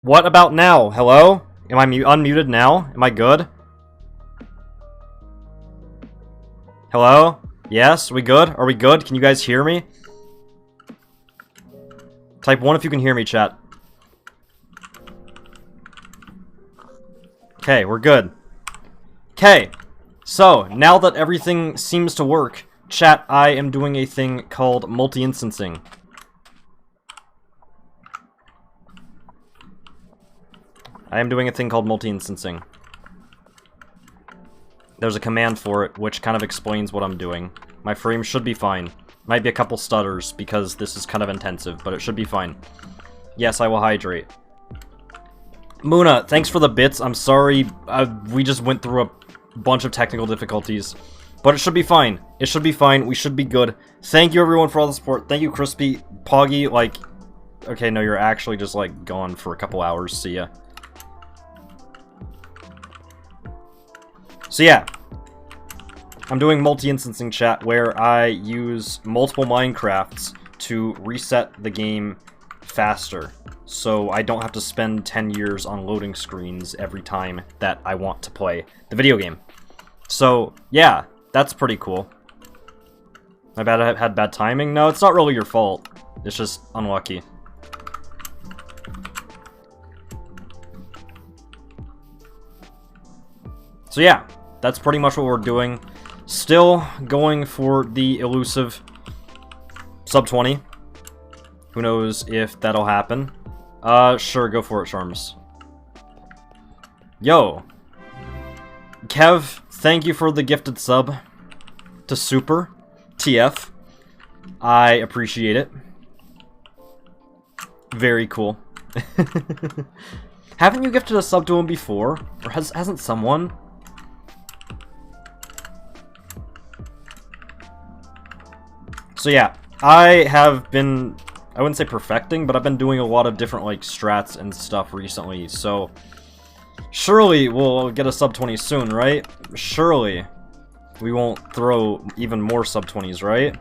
What about now? Hello? Am I unmuted now? Am I good? Hello? Yes? We good? Are we good? Can you guys hear me? Type 1 if you can hear me, chat. Okay, we're good. Okay, so now that everything seems to work, chat, I am doing a thing called multi-instancing. There's a command for it, which kind of explains what I'm doing. My frame should be fine. Might be a couple stutters, because this is kind of intensive, but it should be fine. Yes, I will hydrate. Muna, thanks for the bits. I'm sorry, we just went through a bunch of technical difficulties. But it should be fine. It should be fine. We should be good. Thank you, everyone, for all the support. Thank you, Crispy. Poggy, like... Okay, no, you're actually just, like, gone for a couple hours. See ya. So yeah, I'm doing multi-instancing, chat, where I use multiple Minecrafts to reset the game faster, so I don't have to spend 10 years on loading screens every time that I want to play the video game. So yeah, that's pretty cool. My bad I had bad timing? No, it's not really your fault. It's just unlucky. So yeah. That's pretty much what we're doing. Still going for the elusive sub 20. Who knows if that'll happen. Sure, go for it, Charms. Yo. Kev, thank you for the gifted sub to Super TF. I appreciate it. Very cool. Haven't you gifted a sub to him before? Or hasn't someone? So yeah, I have been, I wouldn't say perfecting, but I've been doing a lot of different, like, strats and stuff recently, so surely we'll get a sub 20 soon, right? Surely we won't throw even more sub 20s, right?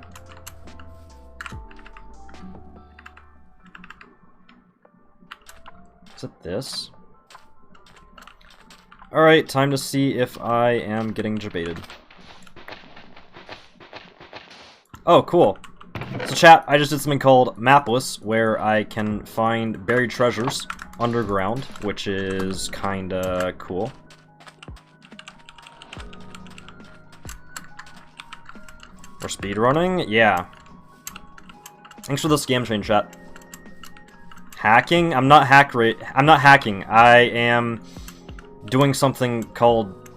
Is it this? Alright, time to see if I am getting debated. Oh, cool. So chat, I just did something called Mapless, where I can find buried treasures underground, which is kinda cool. For speedrunning? Yeah. Thanks for the scam train, chat. Hacking? I'm not hacking. I am doing something called...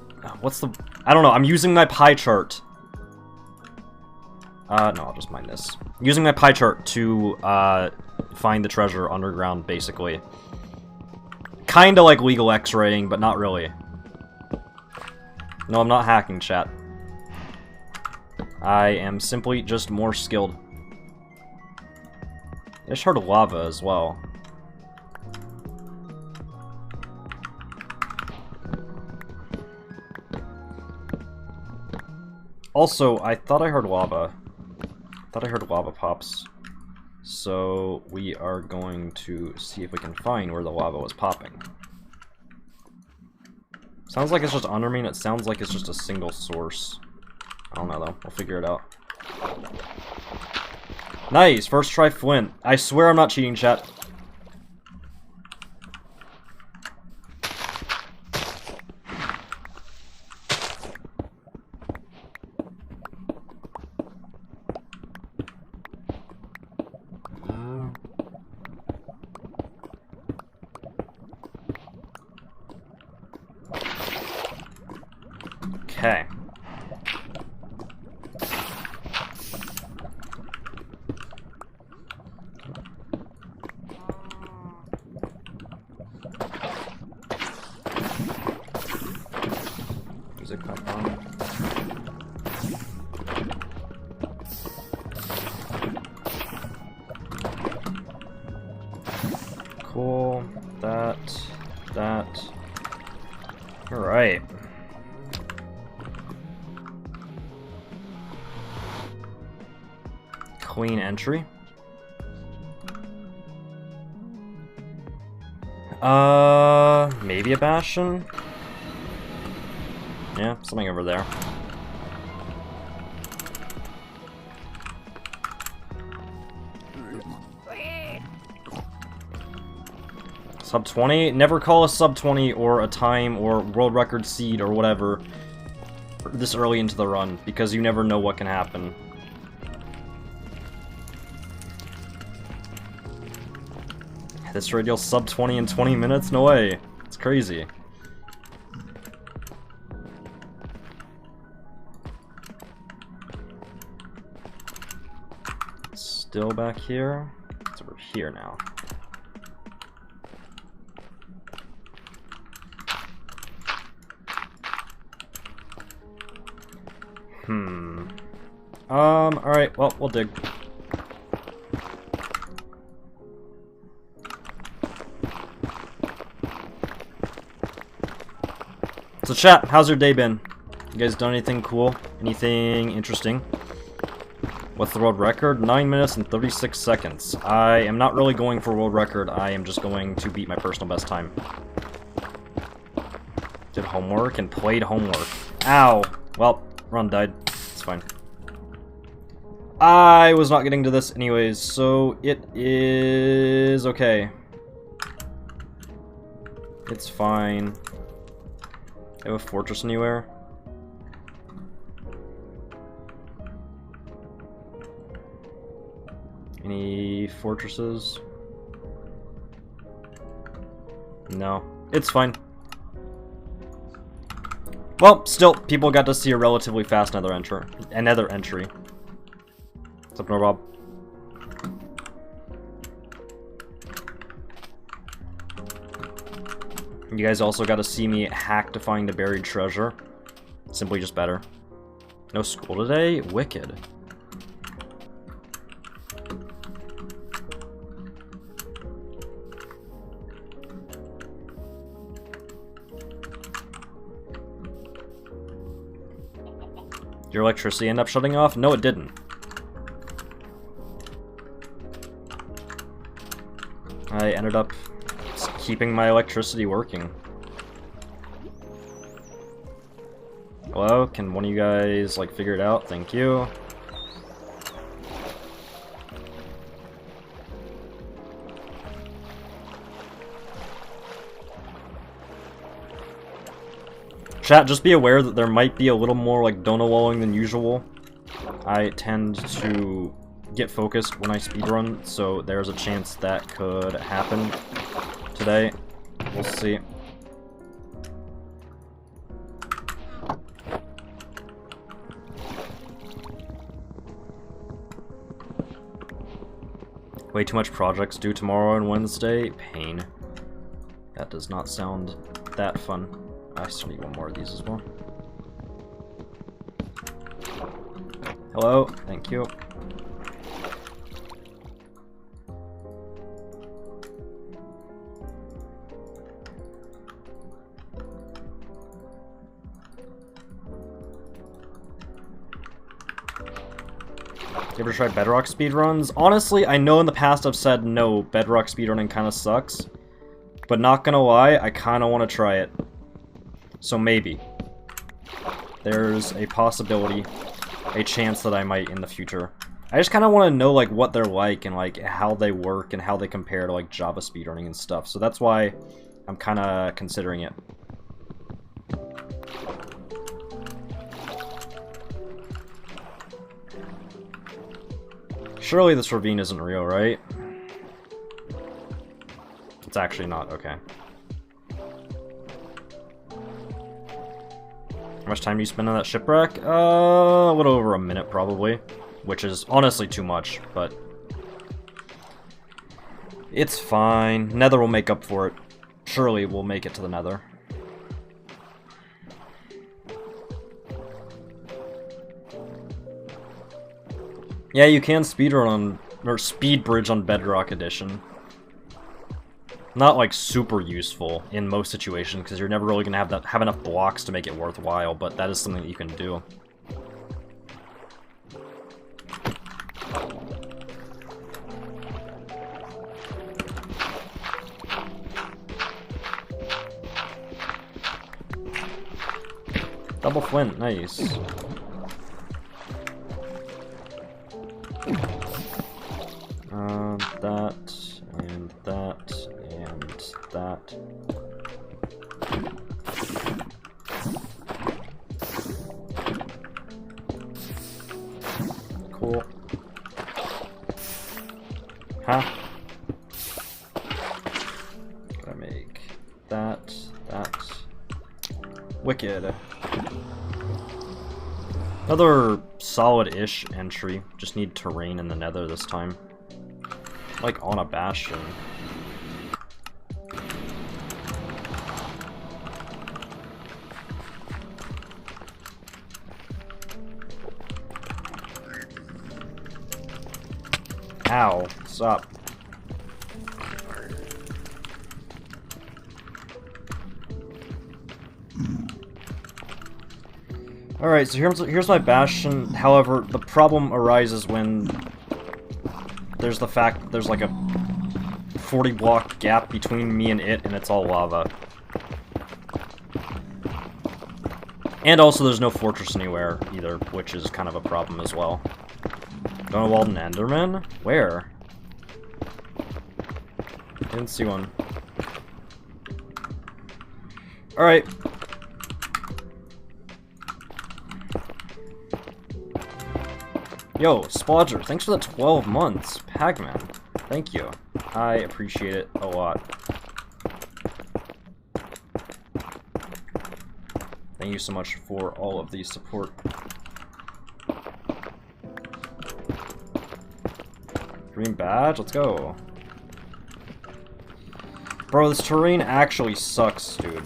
What's the... I don't know, I'm using my pie chart. No, I'll just mine this. Using my pie chart to, find the treasure underground, basically. Kinda like legal X-raying, but not really. No, I'm not hacking, chat. I am simply just more skilled. I just heard lava as well. Also, I thought I heard lava. Thought I heard lava pops. So we are going to see if we can find where the lava was popping. Sounds like it's just under me, and it sounds like it's just a single source. I don't know though. We'll figure it out. Nice! First try Flint. I swear I'm not cheating, chat. Okay. Music pop on. Cool. That. Alright. Clean entry. Maybe a Bastion? Yeah, something over there. Sub 20? Never call a sub 20 or a time or world record seed or whatever this early into the run, because you never know what can happen. This radial sub 20 in 20 minutes? No way. It's crazy. Still back here? It's over here now. Alright, well, we'll dig. So chat, how's your day been? You guys done anything cool? Anything interesting? What's the world record? 9 minutes and 36 seconds. I am not really going for world record, I am just going to beat my personal best time. Did homework and played homework. Ow! Well, Ron died. It's fine. I was not getting to this anyways, so it is okay. It's fine. I have a fortress anywhere. Any fortresses? No. It's fine. Well, still, people got to see a relatively fast nether entry. What's up, Norbob? You guys also got to see me hack to find the buried treasure. Simply just better. No school today? Wicked. Your electricity end up shutting off? No, it didn't. I ended up keeping my electricity working. Hello? Can one of you guys, like, figure it out? Thank you. Chat, just be aware that there might be a little more, like, donut walling than usual. I tend to get focused when I speedrun, so there's a chance that could happen today. We'll see. Way too much projects due tomorrow and Wednesday. Pain. That does not sound that fun. I still need one more of these as well. Hello, thank you. You ever tried Bedrock speedruns? Honestly, I know in the past I've said no, Bedrock speedrunning kind of sucks. But not gonna lie, I kind of want to try it. So maybe. There's a possibility, a chance that I might in the future. I just kind of want to know like what they're like and like how they work and how they compare to like Java speedrunning and stuff. So that's why I'm kind of considering it. Surely this ravine isn't real, right? It's actually not, okay. How much time do you spend on that shipwreck? A little over a minute, probably. Which is honestly too much, but... it's fine. Nether will make up for it. Surely we'll make it to the Nether. Yeah, you can speedrun on... or speed bridge on Bedrock Edition. Not like super useful in most situations because you're never really gonna have enough blocks to make it worthwhile, but that is something that you can do. Double flint, nice. That, and that, and that. Cool. Huh? Gotta make that, that. Wicked. Another solid-ish entry. Just need terrain in the nether this time. Like on a bastion. Ow, stop. Alright, so here's my bastion. However, the problem arises when there's the fact that there's like a 40 block gap between me and it, and it's all lava. And also there's no fortress anywhere either, which is kind of a problem as well. Don't know an Enderman? Where? Didn't see one. Alright. Yo, Splodger, thanks for the 12 months. Pac-Man, thank you. I appreciate it a lot. Thank you so much for all of the support. Green badge, let's go. Bro, this terrain actually sucks, dude.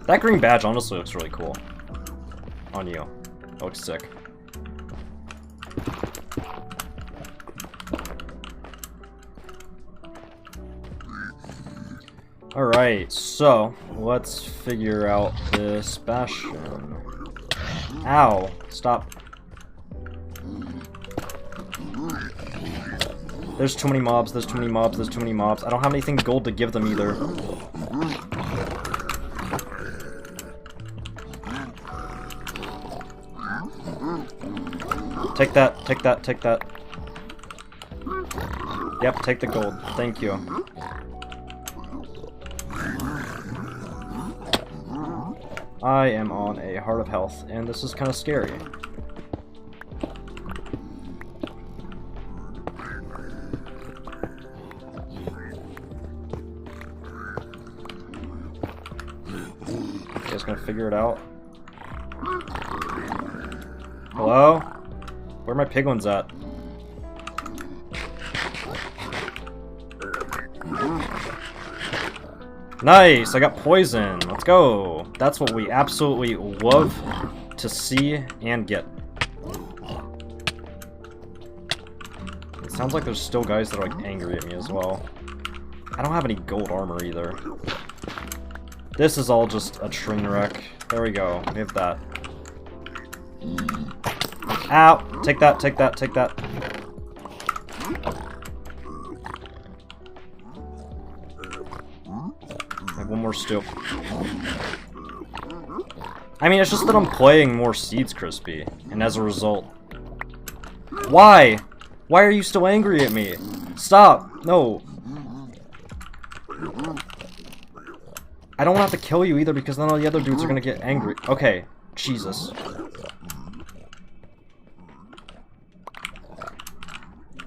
That green badge honestly looks really cool. On you. That looks sick. Alright, so let's figure out this bastion. Ow! Stop. There's too many mobs, there's too many mobs, there's too many mobs. I don't have anything gold to give them either. Take that, take that, take that. Yep, take the gold. Thank you. I am on a heart of health, and this is kind of scary. You guys gonna figure it out? Hello? Where are my piglins at? Nice! I got poison! Let's go! That's what we absolutely love to see and get. It sounds like there's still guys that are like angry at me as well. I don't have any gold armor either. This is all just a train wreck. There we go. We have that. Ow! Take that, take that, take that. I have one more stew. I mean, it's just that I'm playing more seeds, Crispy, and as a result... Why? Why are you still angry at me? Stop! No! I don't have to kill you either because then all the other dudes are gonna get angry. Okay, Jesus.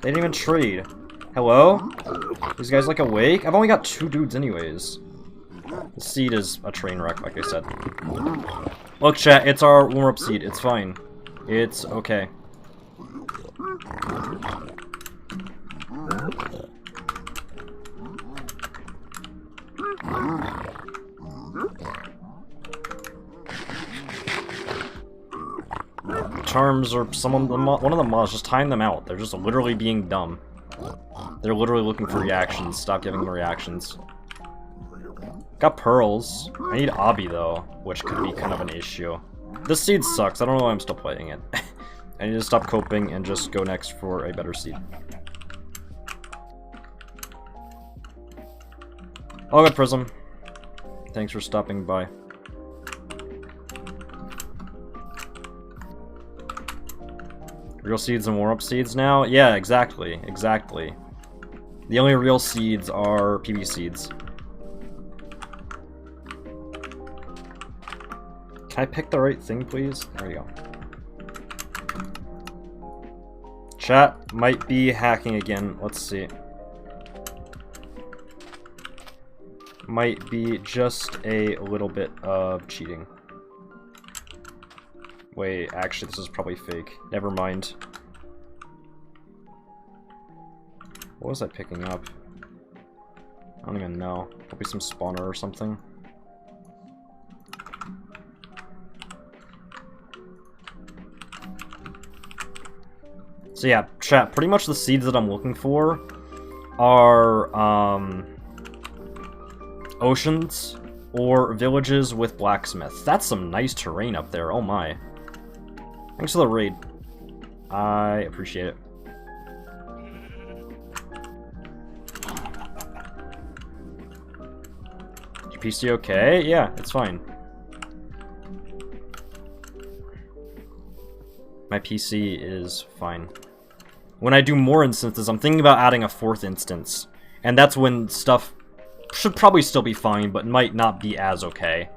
They didn't even trade. Hello? These guys like awake? I've only got 2 dudes anyways. The seed is a train wreck, like I said. Look, chat, it's our warm-up seed. It's fine. It's okay. Charms or one of the mods, just time them out. They're just literally being dumb. They're literally looking for reactions. Stop giving them reactions. Got pearls. I need obby though, which could be kind of an issue. This seed sucks. I don't know why I'm still playing it. I need to stop coping and just go next for a better seed. Oh, good, Prism. Thanks for stopping by. Real seeds and warm-up seeds now? Yeah, exactly. Exactly. The only real seeds are PB seeds. Can I pick the right thing, please? There we go. Chat might be hacking again. Let's see. Might be just a little bit of cheating. Wait, actually, this is probably fake. Never mind. What was I picking up? I don't even know. Probably some spawner or something. So yeah, chat, pretty much the seeds that I'm looking for are, oceans or villages with blacksmiths. That's some nice terrain up there, oh my. Thanks for the raid. I appreciate it. Your PC okay? Yeah, it's fine. My PC is fine. When I do more instances, I'm thinking about adding a 4th instance. And that's when stuff should probably still be fine, but might not be as okay.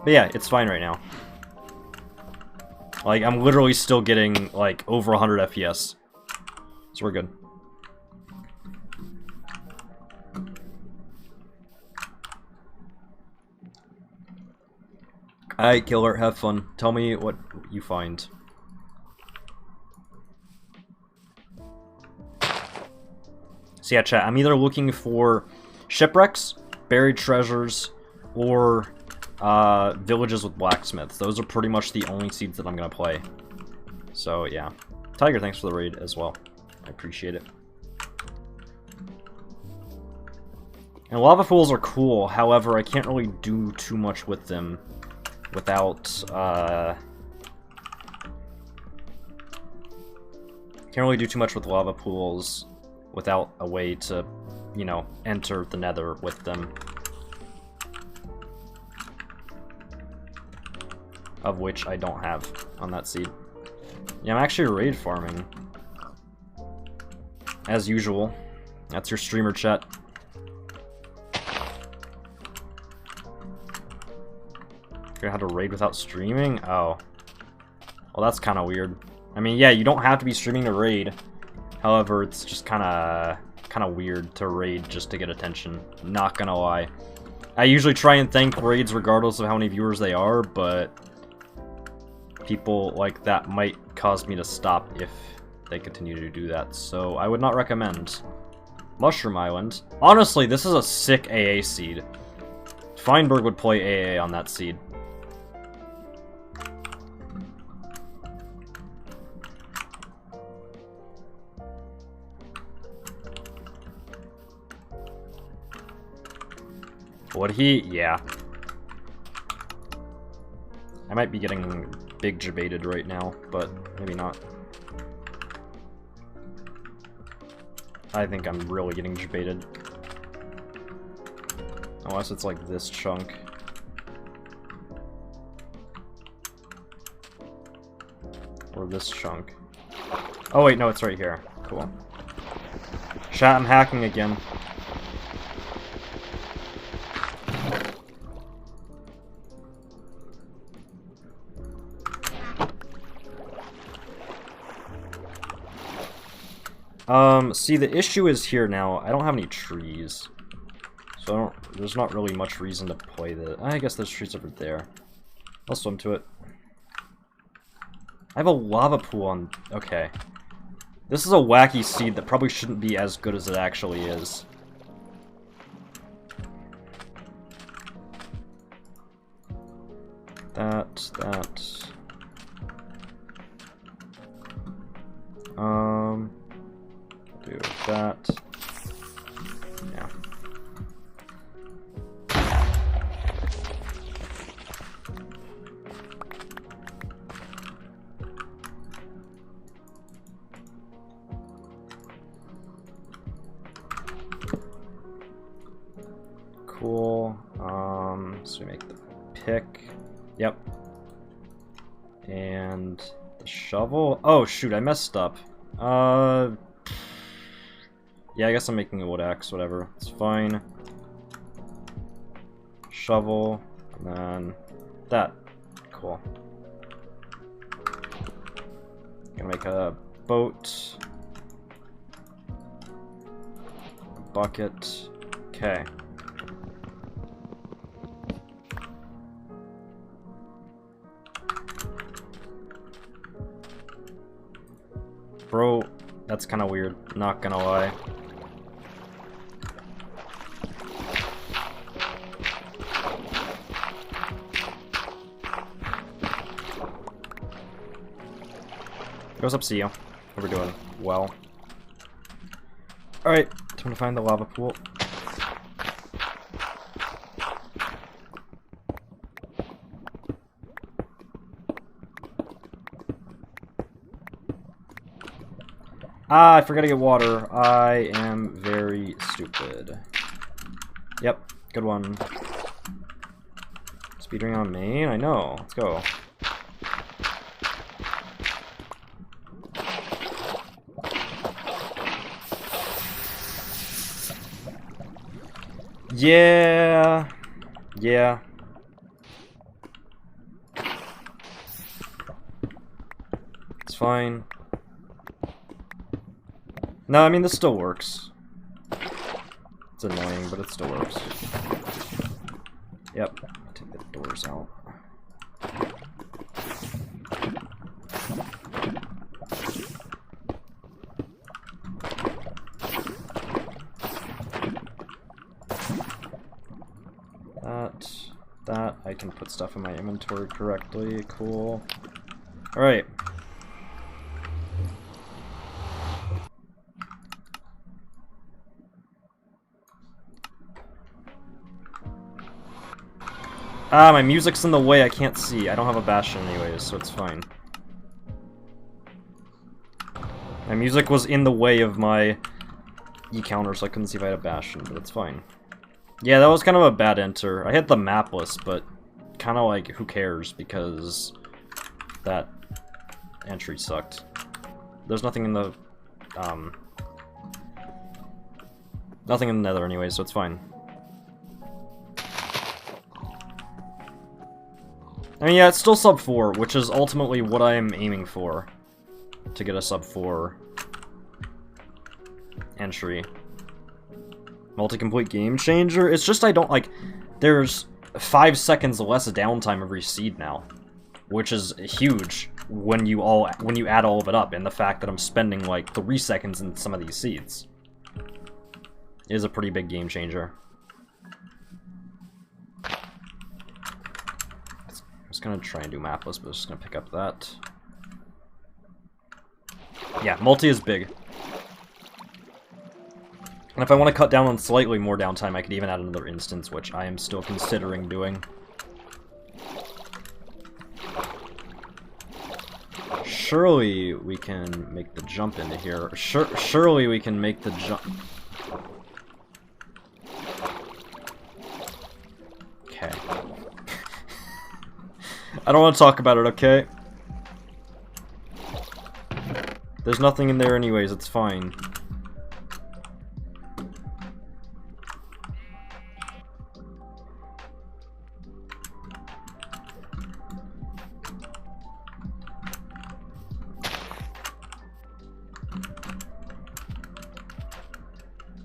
But yeah, it's fine right now. Like, I'm literally still getting, like, over 100 FPS. So we're good. Alright, Killer, have fun. Tell me what you find. So yeah, chat, I'm either looking for shipwrecks, buried treasures, or villages with blacksmiths. Those are pretty much the only seeds that I'm gonna play. So yeah. Tiger, thanks for the raid as well. I appreciate it. And lava pools are cool, however, I can't really do too much with them without, can't really do too much with lava pools without a way to, you know, enter the nether with them. Of which I don't have on that seed. Yeah, I'm actually raid farming. As usual. That's your streamer chat. Figure out how to raid without streaming? Oh. Well, that's kind of weird. I mean, yeah, you don't have to be streaming to raid. However, it's just kind of weird to raid just to get attention. Not gonna lie. I usually try and thank raids regardless of how many viewers they are, but people like that might cause me to stop if they continue to do that. So I would not recommend. Mushroom Island. Honestly, this is a sick AA seed. Feinberg would play AA on that seed. Would he? Yeah. I might be getting big debated right now, but maybe not. I think I'm really getting debated. Unless it's like this chunk. Or this chunk. Oh wait, no, it's right here. Cool. Chat, I'm hacking again. See, the issue is here now. I don't have any trees. So there's not really much reason to play this. I guess there's trees over there. I'll swim to it. I have a lava pool on... Okay. This is a wacky seed that probably shouldn't be as good as it actually is. That. Do that. Yeah. cool. So we make the pick. Yep. And the shovel. Oh shoot, I messed up. Yeah, I guess I'm making a wood axe, whatever. It's fine. Shovel, and then that. Cool. Gonna make a boat. A bucket. Okay. Bro, that's kind of weird, not gonna lie. Goes up, see you. Hope we're doing well. Alright, time to find the lava pool. Ah, I forgot to get water. I am very stupid. Yep, good one. Speedrunning on main? I know. Let's go. Yeah. Yeah. It's fine. No, I mean, this still works. It's annoying, but it still works. Yep. Take the doors out. That, I can put stuff in my inventory correctly. Cool. Alright. Ah, my music's in the way, I can't see. I don't have a bastion anyways, so it's fine. My music was in the way of my E-counter, so I couldn't see if I had a bastion, but it's fine. Yeah, that was kind of a bad enter. I hit the map list, but kind of like, who cares, because that entry sucked. There's nothing in the, nothing in the nether anyway, so it's fine. I mean, yeah, it's still sub 4, which is ultimately what I am aiming for. To get a sub 4 entry. Multi-complete game changer? It's just I don't, like, there's 5 seconds less downtime every seed now. Which is huge when you add all of it up, and the fact that I'm spending, like, 3 seconds in some of these seeds. Is a pretty big game changer. I was gonna try and do mapless, but I was just gonna pick up that. Yeah, multi is big. And if I want to cut down on slightly more downtime, I could even add another instance, which I am still considering doing. Surely we can make the jump into here. Surely we can make the jump. Okay. I don't want to talk about it, okay? There's nothing in there anyways, it's fine.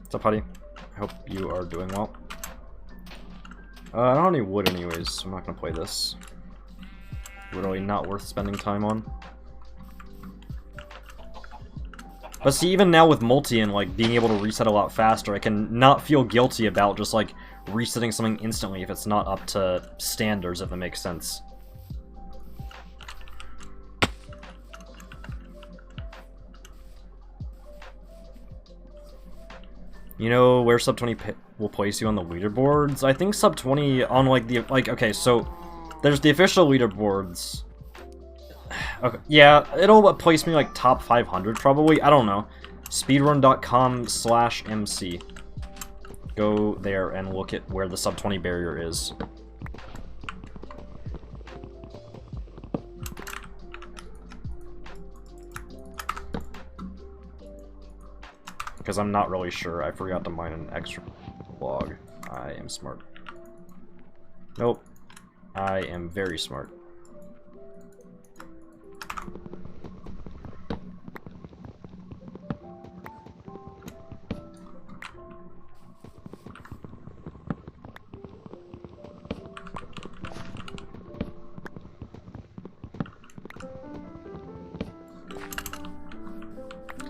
What's up, buddy? I hope you are doing well. I don't have any wood anyways, so I'm not gonna play this. Literally not worth spending time on. But see, even now with multi and, like, being able to reset a lot faster, I can not feel guilty about just, like, resetting something instantly if it's not up to standards, if that makes sense. You know where sub 20 will place you on the leaderboards? I think sub 20 on, like, the, like, okay, so there's the official leaderboards. Okay, yeah, it'll place me, like, top 500, probably. I don't know. Speedrun.com/MC. go there and look at where the sub 20 barrier is. Because I'm not really sure. I forgot to mine an extra log. I am smart. Nope. I am very smart.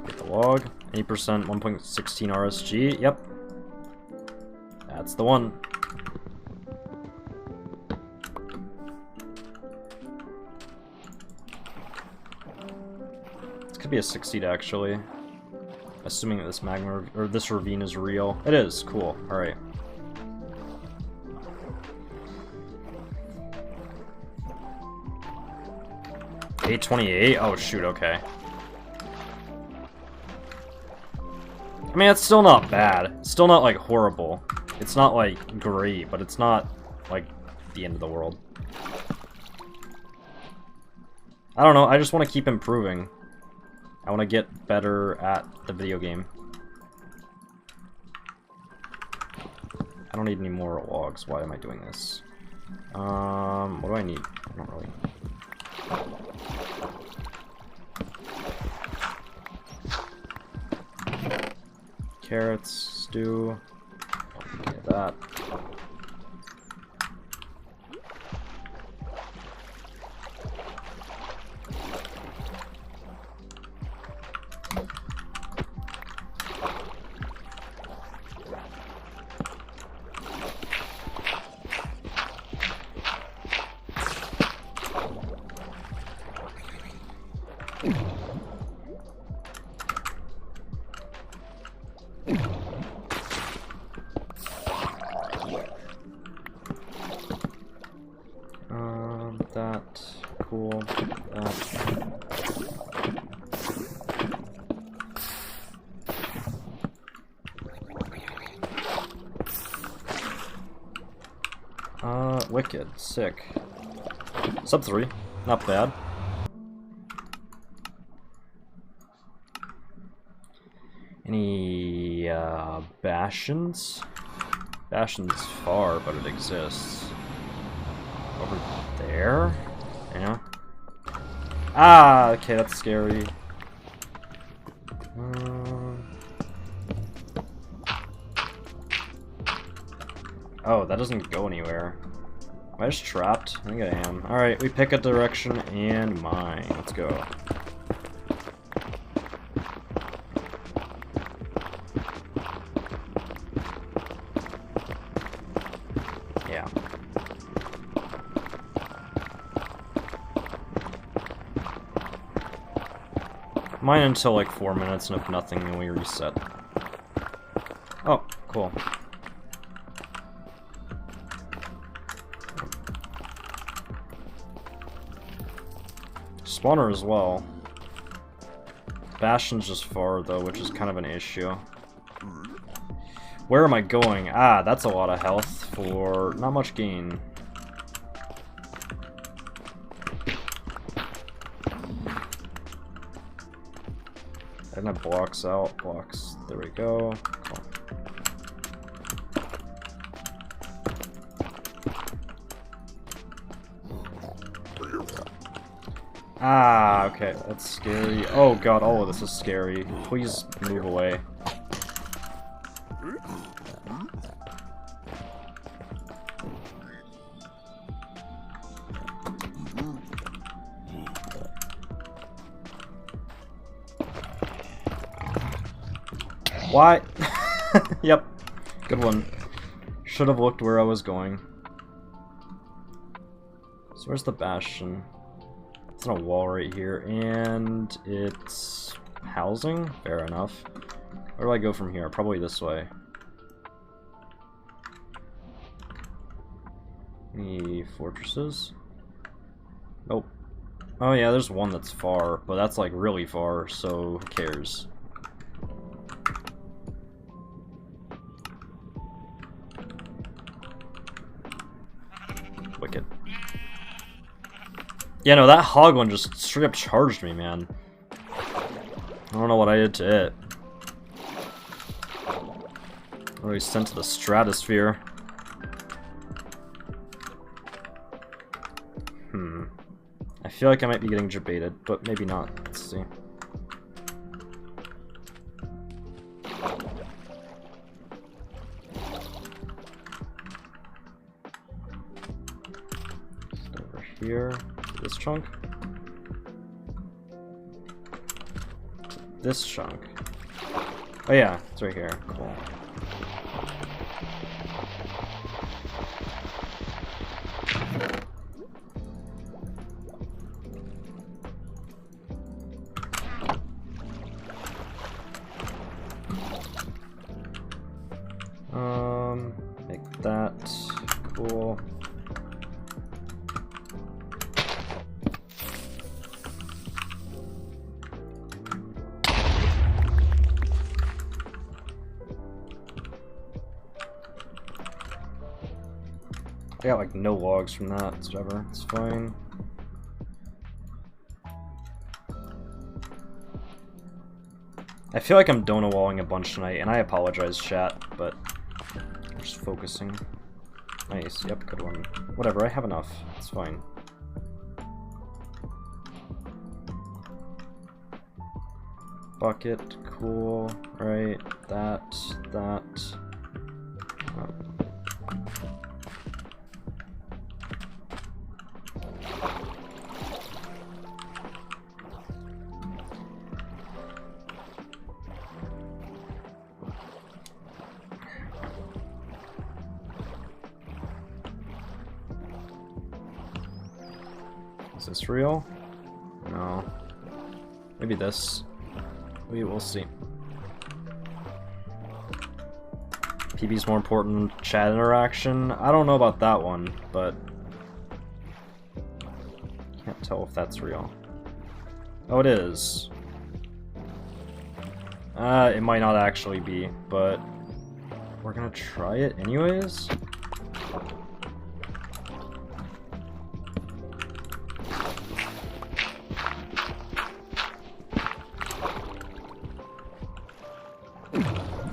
Get the log. 8%, 1.16 RSG. Yep. That's the one. This could be a 6 actually. Assuming that this magma or this ravine is real. It is, cool. Alright. $8.28? Oh shoot, okay. I mean, it's still not bad. It's still not, like, horrible. It's not, like, great, but it's not, like, the end of the world. I don't know, I just want to keep improving. I want to get better at the video game. I don't need any more logs. Why am I doing this? What do I need? I don't really... Carrots, stew, get that. That, cool, that. Wicked, sick. Sub 3, not bad. Any, Bastions? Bastion's far, but it exists. Over there? Yeah. Ah, okay, that's scary. Oh, that doesn't go anywhere. Am I just trapped? I think I am. Alright, we pick a direction and mine. Let's go. Yeah. Mine until like 4 minutes, and if nothing, then we reset. Oh, cool. Spawner as well. Bastion's just far though, which is kind of an issue. Where am I going? Ah, that's a lot of health for not much gain. And that blocks out. Blocks. There we go. Cool. Ah, okay. That's scary. Oh god, all of this is scary. Please move away. Why? Yep. Good one. Should have looked where I was going. So where's the bastion? It's on a wall right here, and it's housing? Fair enough. Where do I go from here? Probably this way. Any fortresses? Nope. Oh yeah, there's one that's far, but that's like really far, so who cares? wicked. Yeah, no, that Hoglin just straight up charged me, man. I don't know what I did to it. Or he's sent to the stratosphere. I feel like I might be getting debated, but maybe not. Let's see. Over here, this chunk. This chunk. Oh yeah, it's right here. Cool. Make that cool. I got like no logs from that, it's whatever, it's fine. I feel like I'm donut-walling a bunch tonight, and I apologize, chat, but I'm just focusing. Nice, yep, good one. Whatever, I have enough, it's fine. Bucket, cool, right, that. Is this real? No. Maybe this. We will see. PB's more important than chat interaction. I don't know about that one, but can't tell if that's real. Oh, it is. It might not actually be, but we're gonna try it anyways.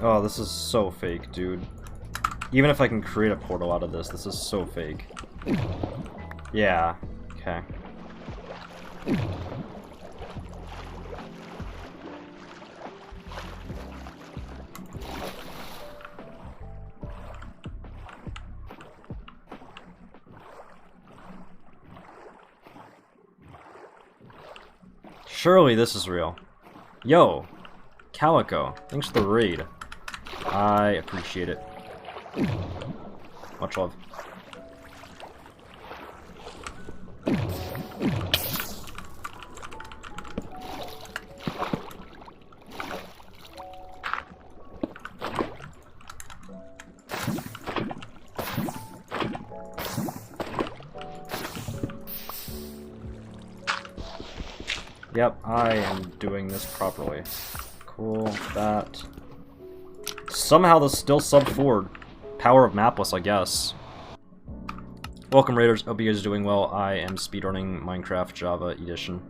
Oh, this is so fake, dude. Even if I can create a portal out of this, this is so fake. Yeah, okay. Surely this is real. Yo, Calico, thanks for the raid. I appreciate it. Much love. Yep, I am doing this properly. Cool, that. Somehow this still sub forward. Power of mapless, I guess. Welcome Raiders, hope you guys are doing well. I am speedrunning Minecraft Java Edition.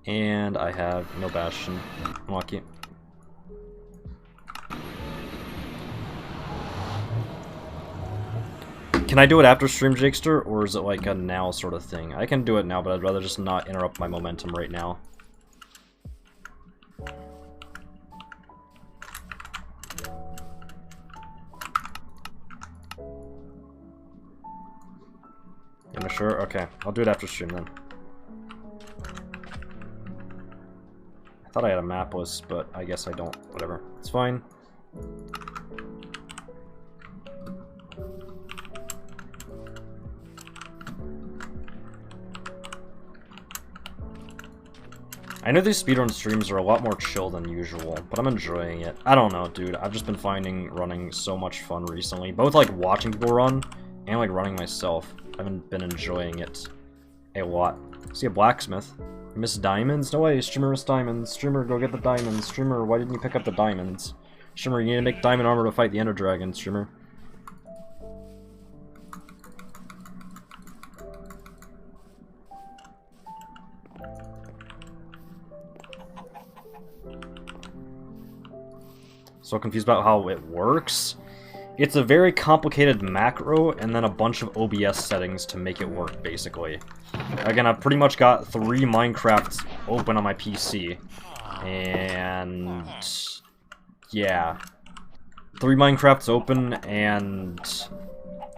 And I have no Bastion. Unlucky. Can I do it after stream, Jakester, or is it like a now sort of thing? I can do it now, but I'd rather just not interrupt my momentum right now. Am I sure? Okay, I'll do it after stream then. I thought I had a map list, but I guess I don't. Whatever. It's fine. I know these speedrun streams are a lot more chill than usual, but I'm enjoying it. I don't know, dude. I've just been finding running so much fun recently. Both, like, watching people run and, like, running myself. I've been enjoying it a lot. See a blacksmith. Miss diamonds? No way, streamer miss diamonds. Streamer, go get the diamonds. Streamer, why didn't you pick up the diamonds? Streamer, you need to make diamond armor to fight the ender dragon, streamer. so confused about how it works. It's a very complicated macro and then a bunch of OBS settings to make it work, basically. Again, I've pretty much got 3 Minecrafts open on my PC. And... yeah. 3 Minecrafts open, and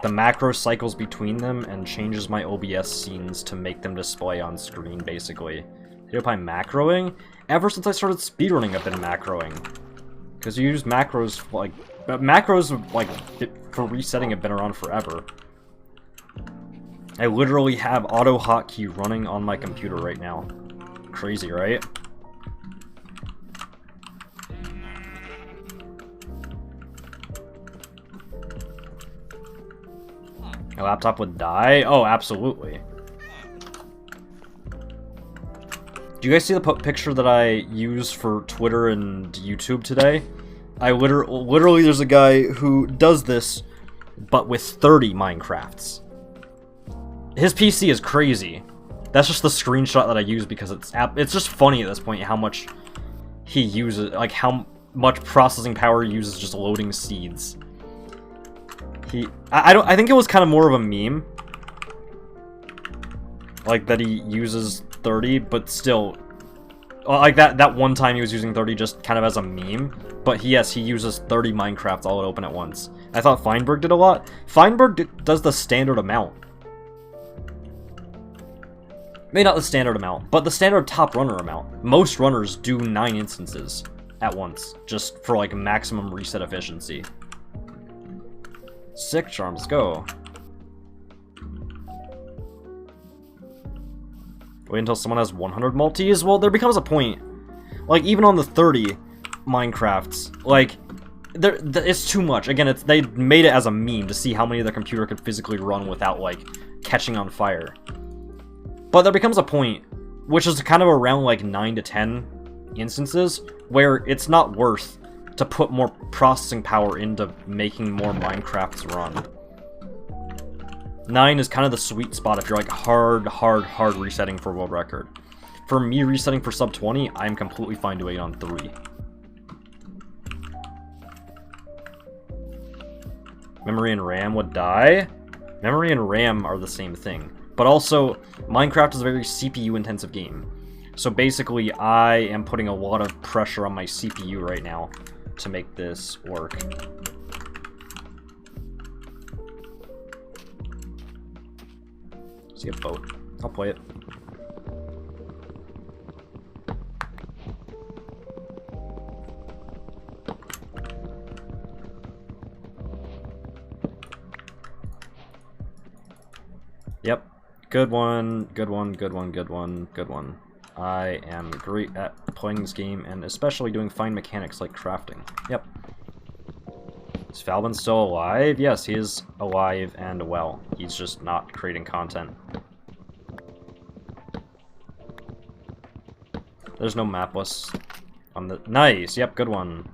the macro cycles between them and changes my OBS scenes to make them display on screen, basically. PotatoPie macroing? Ever since I started speedrunning, I've been macroing. Because you use macros, like... macros, like, for resetting have been around forever. I literally have auto hotkey running on my computer right now. Crazy, right? My laptop would die? Oh, absolutely. Do you guys see the picture that I used for Twitter and YouTube today? I literally there's a guy who does this, but with 30 Minecrafts. His PC is crazy. That's just the screenshot that I use because it's just funny at this point how much he uses, like how much processing power he uses just loading seeds. I think it was kind of more of a meme. Like that he uses 30, but still, like that one time he was using 30 just kind of as a meme. But yes, he uses 30 Minecrafts all open at once. I thought Feinberg did a lot. Feinberg does the standard amount. Maybe not the standard amount, but the standard top runner amount. Most runners do 9 instances at once, just for like maximum reset efficiency. Sick charm, let's go. Wait until someone has 100 multis? Well, there becomes a point. Like, even on the 30 Minecrafts, like, it's too much. Again, they made it as a meme to see how many the computer could physically run without, like, catching on fire. But there becomes a point, which is kind of around, like, 9 to 10 instances, where it's not worth to put more processing power into making more Minecrafts run. 9 is kind of the sweet spot if you're like hard resetting for world record. For me resetting for sub 20, I'm completely fine doing it on 3. Memory and RAM would die? Memory and RAM are the same thing. But also, Minecraft is a very CPU intensive game. So basically, I am putting a lot of pressure on my CPU right now to make this work. See a boat. I'll play it. Yep. Good one, good one, good one, good one, good one. I am great at playing this game, and especially doing fine mechanics like crafting. Yep. Is Falvin still alive? Yes, he is alive and well. He's just not creating content. There's no map list on the... Nice! Yep, good one.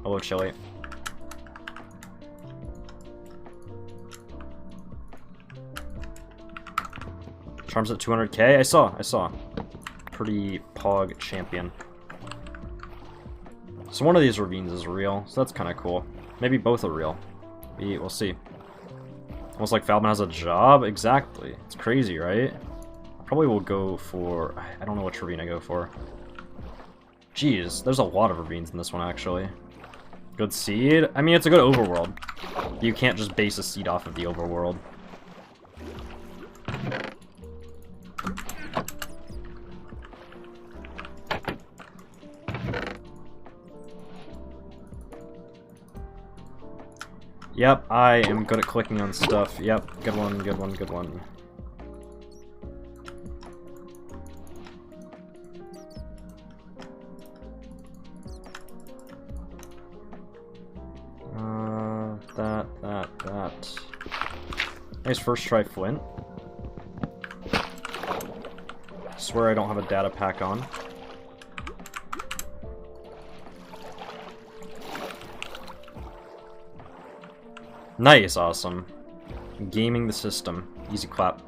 Hello, Chili. Charms at 200k? I saw. Pretty pog champion. So one of these ravines is real, so that's kind of cool. Maybe both are real. We'll see. Almost like Falvin has a job? Exactly. It's crazy, right? Probably will go for... I don't know which ravine I go for. Jeez, there's a lot of ravines in this one, actually. Good seed? I mean, it's a good overworld. You can't just base a seed off of the overworld. Yep, I am good at clicking on stuff. Yep, good one, good one, good one. That. Nice first try flint. Swear I don't have a data pack on. Nice, awesome. Gaming the system. Easy clap.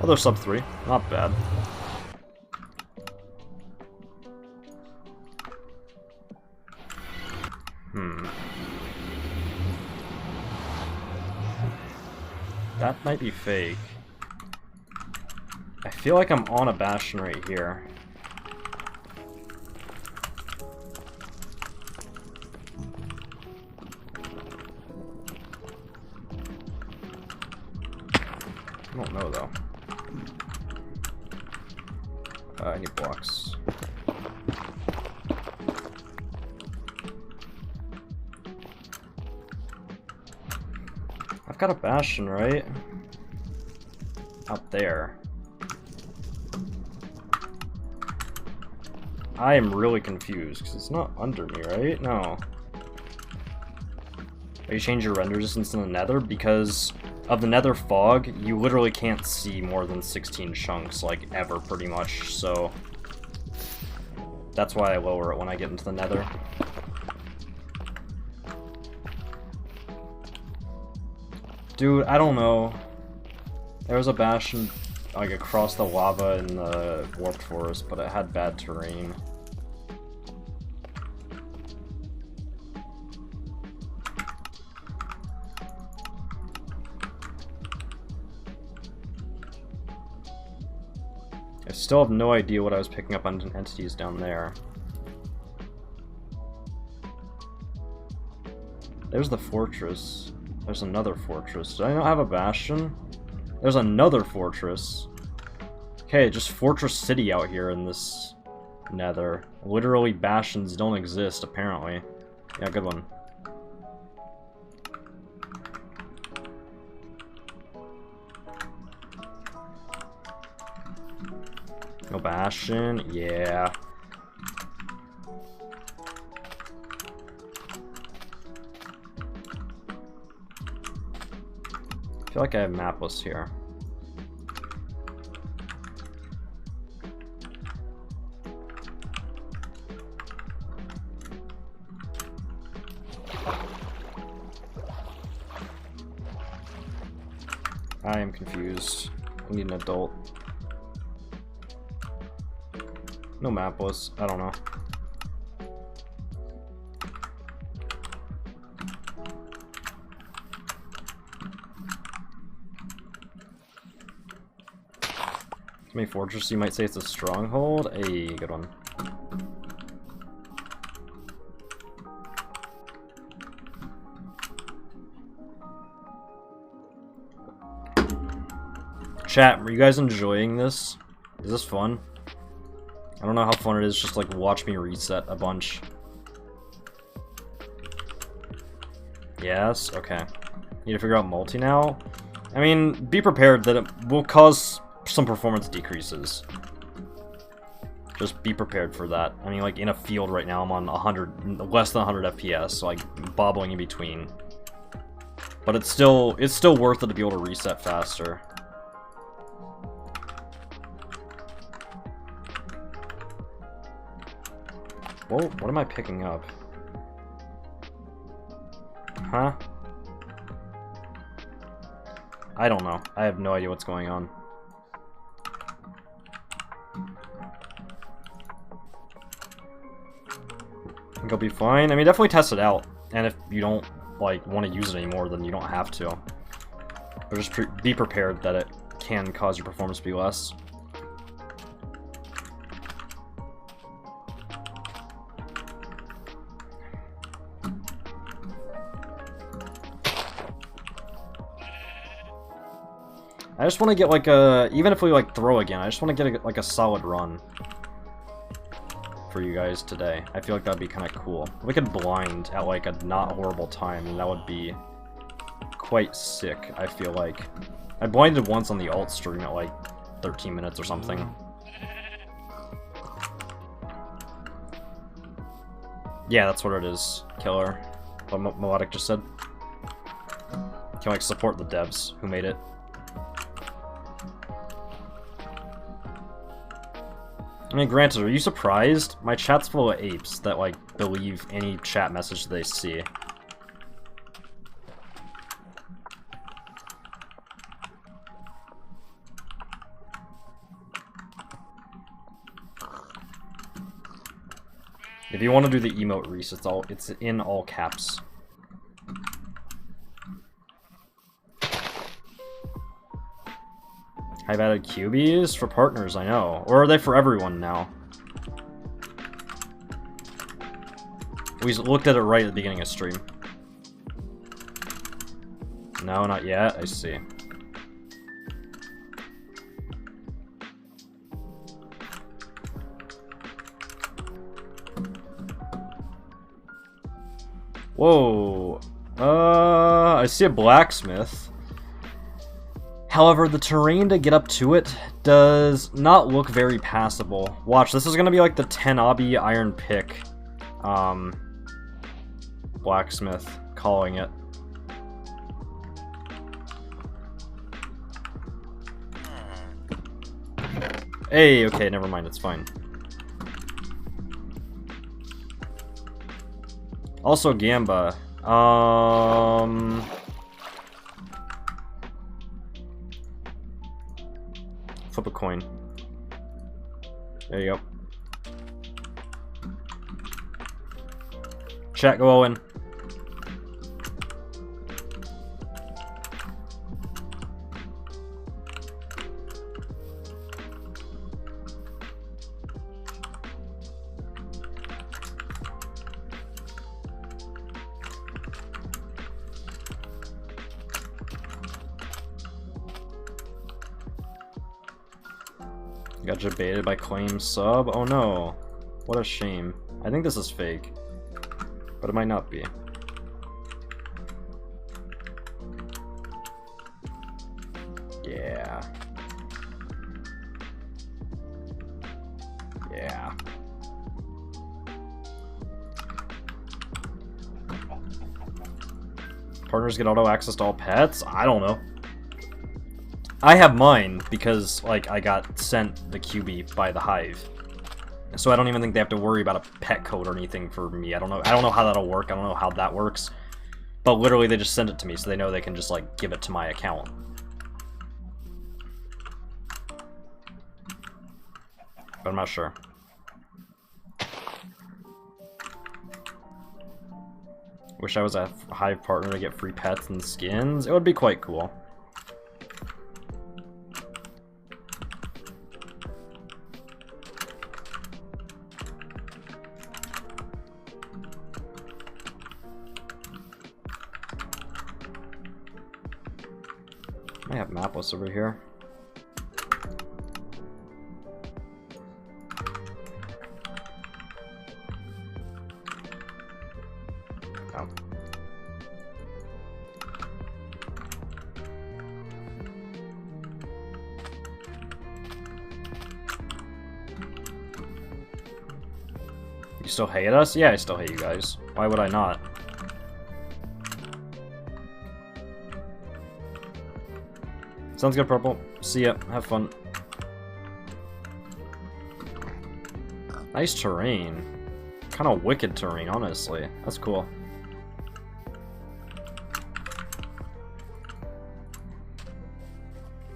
Oh, they're sub 3. Not bad. That might be fake. I feel like I'm on a Bastion right here. I don't know though. I need blocks. I've got a Bastion, right? Out there. I am really confused, because it's not under me, right? No. You change your render distance in the nether? Because of the nether fog, you literally can't see more than 16 chunks, like, ever, pretty much, so... That's why I lower it when I get into the nether. Dude, I don't know. There was a Bastion, like, across the lava in the Warped Forest, but it had bad terrain. I still have no idea what I was picking up on entities down there. There's the fortress. There's another fortress. Did I not have a Bastion? There's another fortress. Okay, just Fortress City out here in this nether. Literally, Bastions don't exist, apparently. Yeah, good one. No Bastion? Yeah. I feel like I have mapless here. I am confused. I need an adult. No mapless. I don't know. How many fortress? You might say it's a stronghold. A good one. Chat, were you guys enjoying this? Is this fun? I don't know how fun it is just like watch me reset a bunch. Yes? Okay. Need to figure out multi now? I mean, be prepared that it will cause some performance decreases. Just be prepared for that. I mean, like in a field right now, I'm on 100, less than 100 FPS, so like bobbling in between. But it's still worth it to be able to reset faster. Whoa, what am I picking up? Huh? I don't know. I have no idea what's going on. I think I'll be fine. I mean, definitely test it out. And if you don't, like, want to use it anymore, then you don't have to. But just be prepared that it can cause your performance to be less. I just want to get like a, even if we like throw again, I just want to get like a solid run for you guys today. I feel like that'd be kind of cool. We could blind at like a not horrible time, and that would be quite sick, I feel like. I blinded once on the alt stream at like 13 minutes or something. Yeah, that's what it is, killer. What Melodic just said. Can like support the devs who made it. I mean, granted, are you surprised? My chat's full of apes that, like, believe any chat message they see. If you want to do the emote Reese, it's in all caps. I've added Cubees for partners, I know. Or are they for everyone now? We looked at it right at the beginning of stream. No, not yet. I see. Whoa. I see a blacksmith. However, the terrain to get up to it does not look very passable. Watch, this is gonna be like the 10 obby iron pick. Blacksmith, calling it. Hey, okay, never mind, it's fine. Also, Gamba. Flip a coin. There you go. Chat, go all in. Got debated by claim sub. Oh no. What a shame. I think this is fake. But it might not be. Yeah. Yeah. Partners get auto access to all pets? I don't know. I have mine because, like, I got sent the Cubee by the Hive. So I don't even think they have to worry about a pet code or anything for me. I don't know how that'll work. I don't know how that works. But literally they just send it to me so they know they can just, like, give it to my account. But I'm not sure. Wish I was a Hive partner to get free pets and skins. It would be quite cool. I have mapless over here. Oh. You still hate us? Yeah, I still hate you guys. Why would I not? Sounds good, Purple. See ya. Have fun. Nice terrain. Kind of wicked terrain, honestly. That's cool.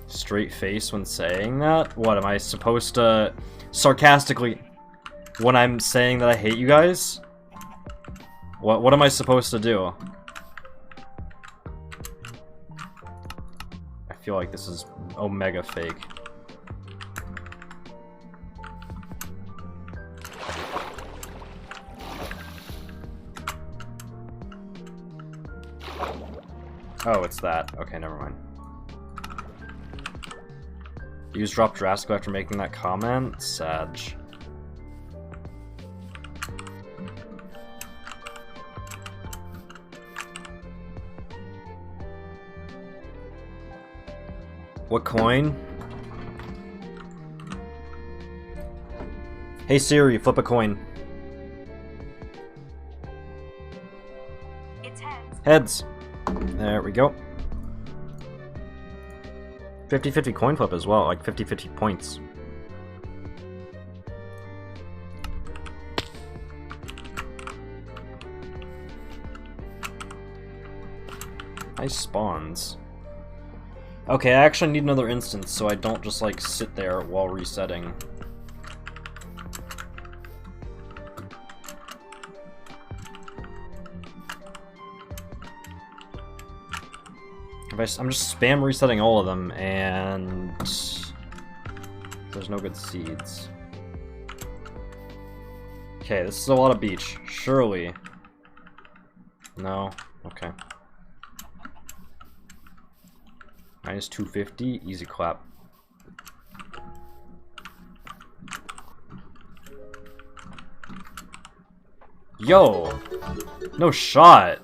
Straight face when saying that? What, am I supposed to sarcastically when I'm saying that I hate you guys? What am I supposed to do? I feel like this is omega fake. Oh, it's that. Okay, never mind. Views dropped drastically after making that comment? Sag. What coin? Hey Siri, flip a coin. It's heads. Heads. There we go. 50-50 coin flip as well, like 50-50 points. Nice spawns. Okay, I actually need another instance so I don't just like sit there while resetting. I'm just spam resetting all of them, and there's no good seeds. Okay, this is a lot of beach. Surely. No? Okay. Minus 250, easy clap. Yo! No shot!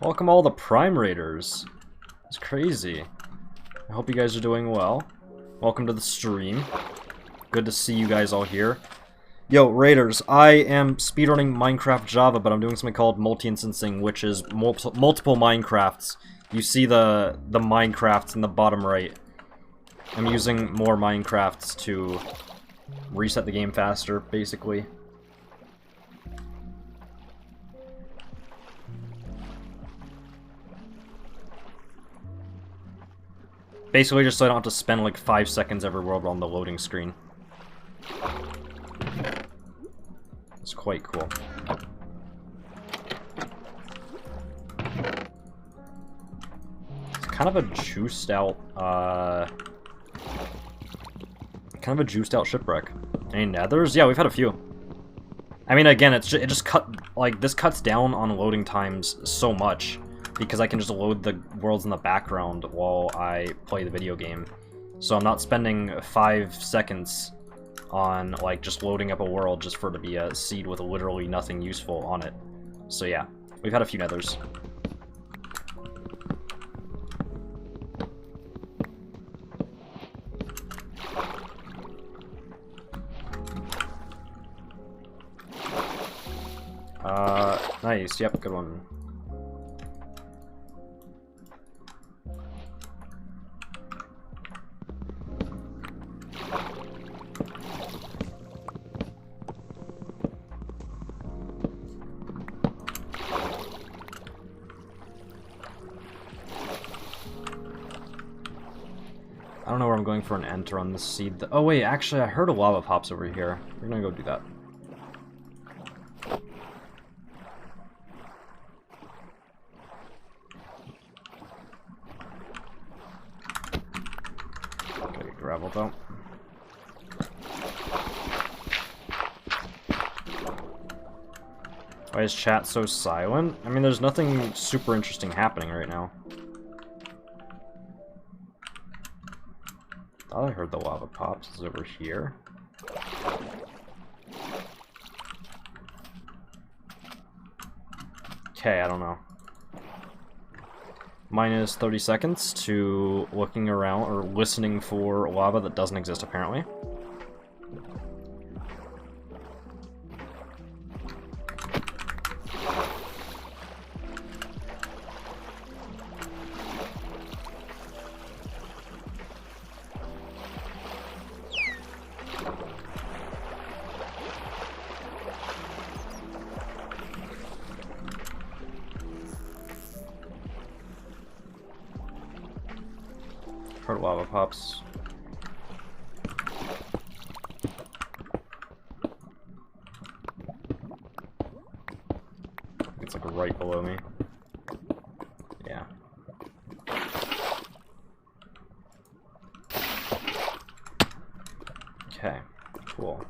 Welcome all the Prime Raiders. It's crazy. I hope you guys are doing well. Welcome to the stream. Good to see you guys all here. Yo, Raiders, I am speedrunning Minecraft Java, but I'm doing something called multi-instancing, which is multiple Minecrafts. You see the Minecrafts in the bottom right. I'm using more Minecrafts to reset the game faster, basically. Basically just so I don't have to spend like 5 seconds every world on the loading screen. It's quite cool. It's kind of a juiced out, shipwreck. Any nethers? Yeah, we've had a few. I mean, again, it just this cuts down on loading times so much because I can just load the worlds in the background while I play the video game. So I'm not spending 5 seconds on like just loading up a world just for it to be a seed with literally nothing useful on it. So yeah, we've had a few nethers. Nice, yep, good one. I don't know where I'm going for an enter on this seed. Oh wait, actually I heard a lava pops over here. We're gonna go do that. Okay, gravel though. Why is chat so silent? I mean, there's nothing super interesting happening right now. Thought I heard the lava pops. Is over here. Okay, I don't know. Minus 30 seconds to looking around or listening for lava that doesn't exist apparently. Heard lava pops. It's like right below me. Yeah. Okay, cool.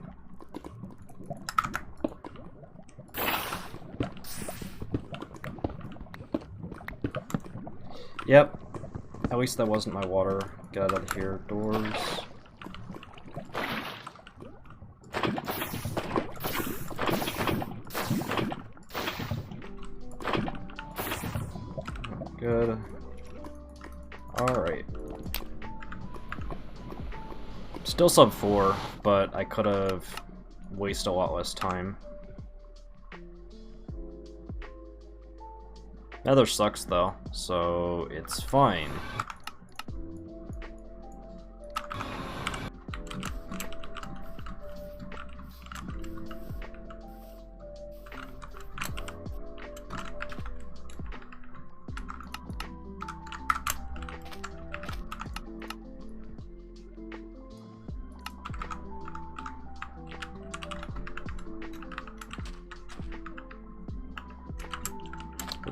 Yep. At least that wasn't my water. Get out of here, doors. Good. Alright. Still sub 4, but I could have wasted a lot less time. Nether sucks though, so it's fine.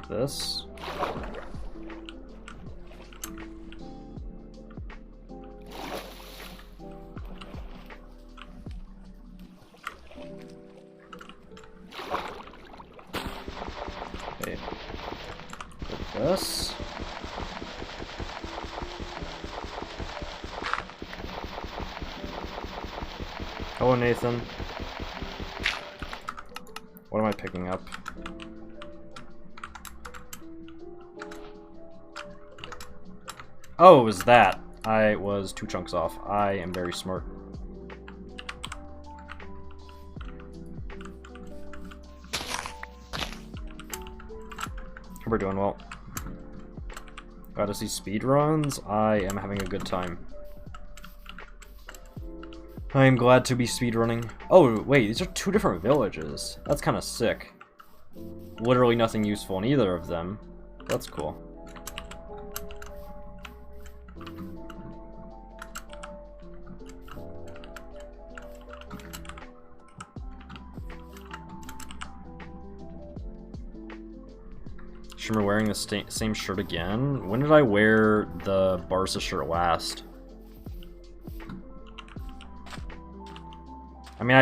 This. this. Hello, Nathan. What am I picking up? Oh, it was that. I was 2 chunks off. I am very smart. We're doing well. Got to see speedruns. I am having a good time. I am glad to be speedrunning. Oh, wait, these are 2 different villages. That's kind of sick. Literally nothing useful in either of them. That's cool. Shimmer wearing the same shirt again? When did I wear the Barca shirt last? I mean,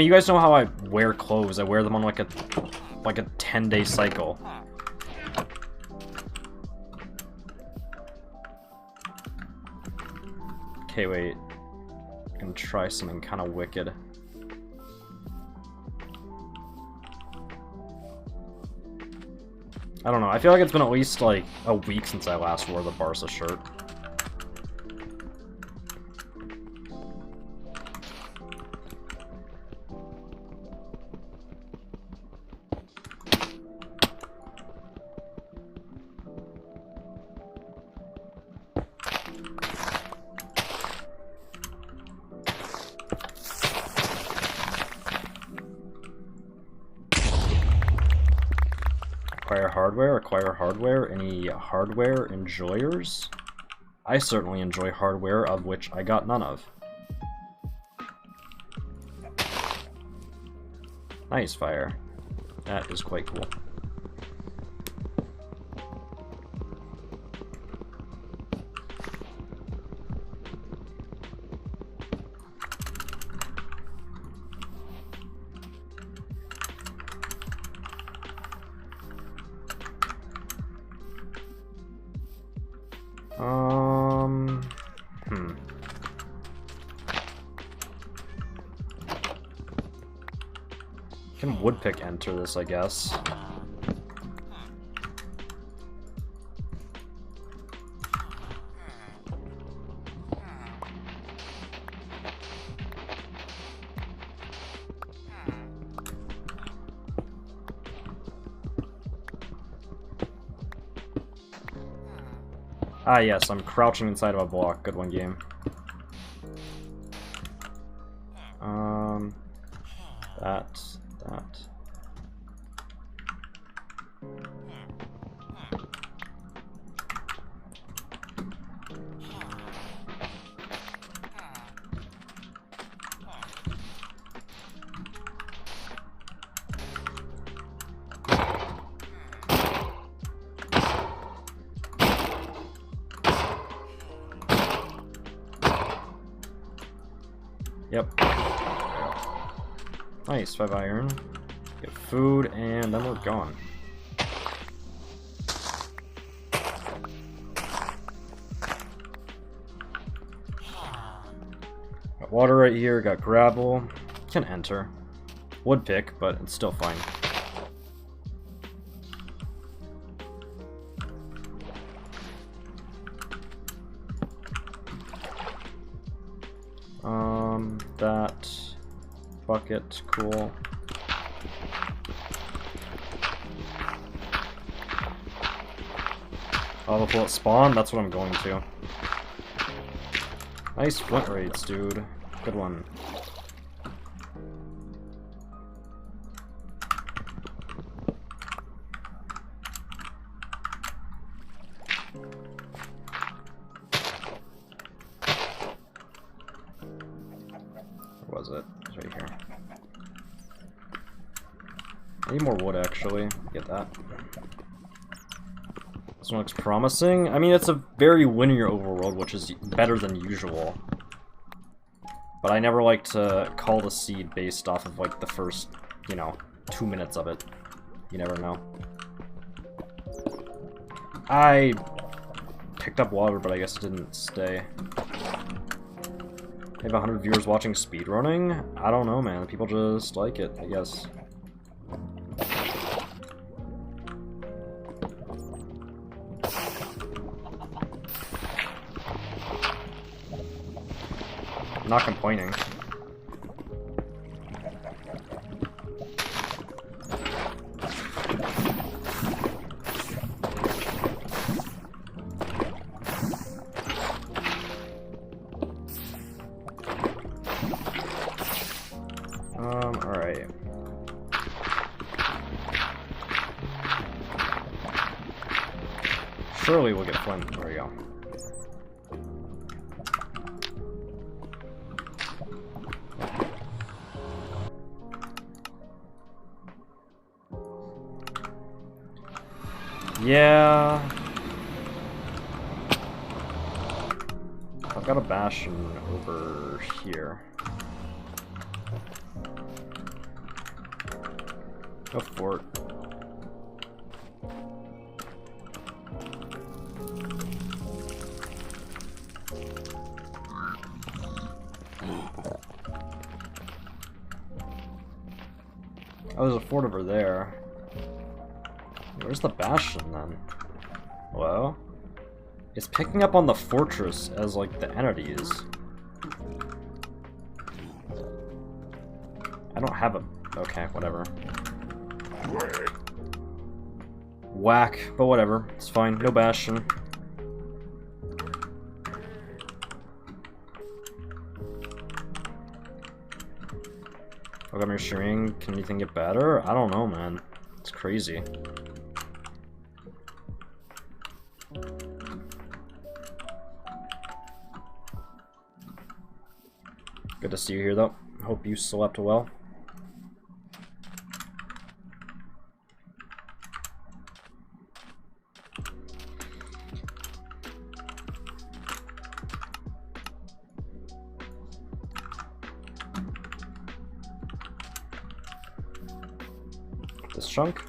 you guys know how I wear clothes. I wear them on like a 10-day cycle. Okay, wait. I'm gonna try something kind of wicked. I don't know, I feel like it's been at least like a week since I last wore the Barca shirt. Acquire hardware. Any hardware enjoyers? I certainly enjoy hardware, of which I got none of. Nice fire. That is quite cool. Can woodpick enter this, I guess? Ah, yes, I'm crouching inside of a block. Good one, game. That. Yep. Nice, 5 iron. Get food, and then we're gone. Got water right here, got gravel. Can enter. Woodpick, but it's still fine. That bucket, cool. Lava pool at spawn, that's what I'm going to. Nice flint rates, dude. Good one. Where was it? It's right here. I need more wood, actually. Get that. This one looks promising. I mean, it's a very linear overworld, which is better than usual. But I never like to call the seed based off of, like, the first, you know, 2 minutes of it. You never know. I picked up water, but I guess it didn't stay. I have 100 viewers watching speedrunning? I don't know, man. People just like it, I guess. I'm not complaining. Alright. Surely we'll get flint. There we go. Yeah. I've got a bastion over here. Go for it. Oh, there's a fort over there. Where's the bastion then? Hello? It's picking up on the fortress as like the entities. I don't have a... Okay, whatever. Whack, but whatever. It's fine. No bastion. Look, I'm streaming. Can anything get better? I don't know, man. It's crazy. Good to see you here, though. Hope you slept well. This chunk.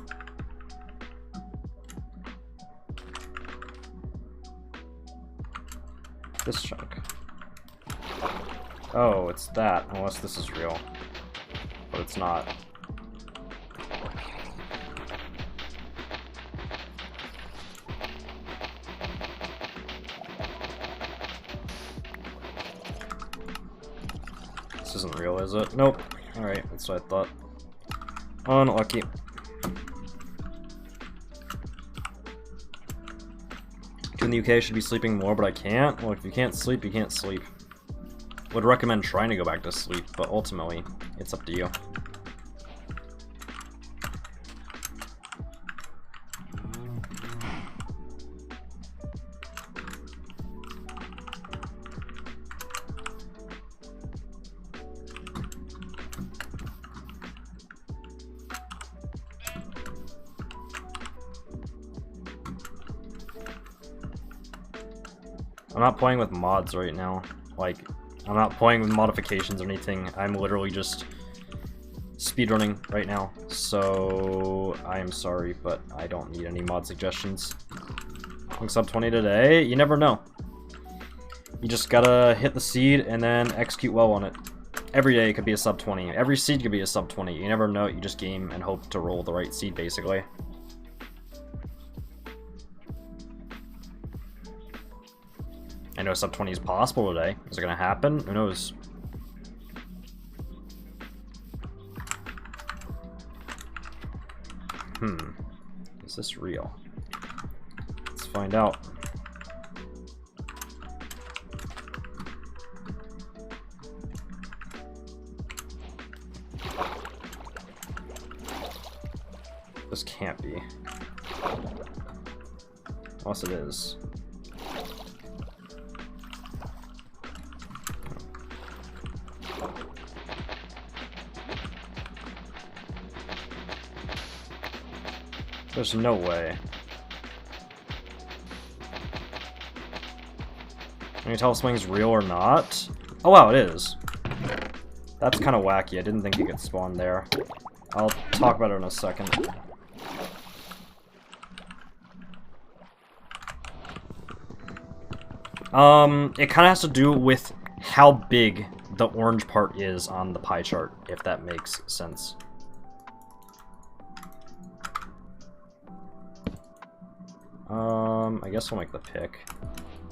This chunk. Oh, it's that, unless this is real. But it's not. This isn't real, is it? Nope. Alright, that's what I thought. Unlucky. In the UK, I should be sleeping more, but I can't. Well, if you can't sleep, you can't sleep. Would recommend trying to go back to sleep, but ultimately, it's up to you. I'm not playing with mods right now. Like, I'm not playing with modifications or anything. I'm literally just speedrunning right now. So, I am sorry, but I don't need any mod suggestions. Going sub 20 today? You never know. You just gotta hit the seed and then execute well on it. Every day it could be a sub 20. Every seed could be a sub 20. You never know. You just game and hope to roll the right seed, basically. I know sub 20 is possible today. Is it gonna happen? Who knows? Is this real? Let's find out. This can't be. Unless it is. There's no way. Can you tell if something's real or not? Oh wow, it is. That's kind of wacky. I didn't think you could spawn there. I'll talk about it in a second. It kind of has to do with how big the orange part is on the pie chart, if that makes sense. I guess I'll make the pick.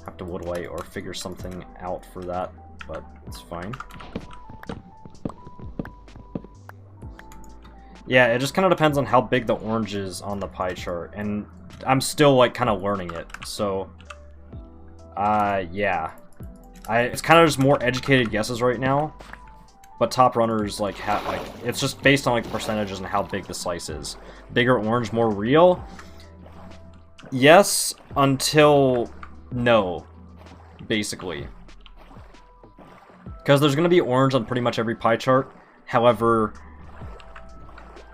Have to wood light or figure something out for that, but it's fine. Yeah, it just kind of depends on how big the orange is on the pie chart, and I'm still, like, kind of learning it, so... yeah. It's kind of just more educated guesses right now, but top runners, like, it's just based on, like, percentages and how big the slice is. Bigger orange, more real? Yes, until no, basically. Because there's going to be orange on pretty much every pie chart, however,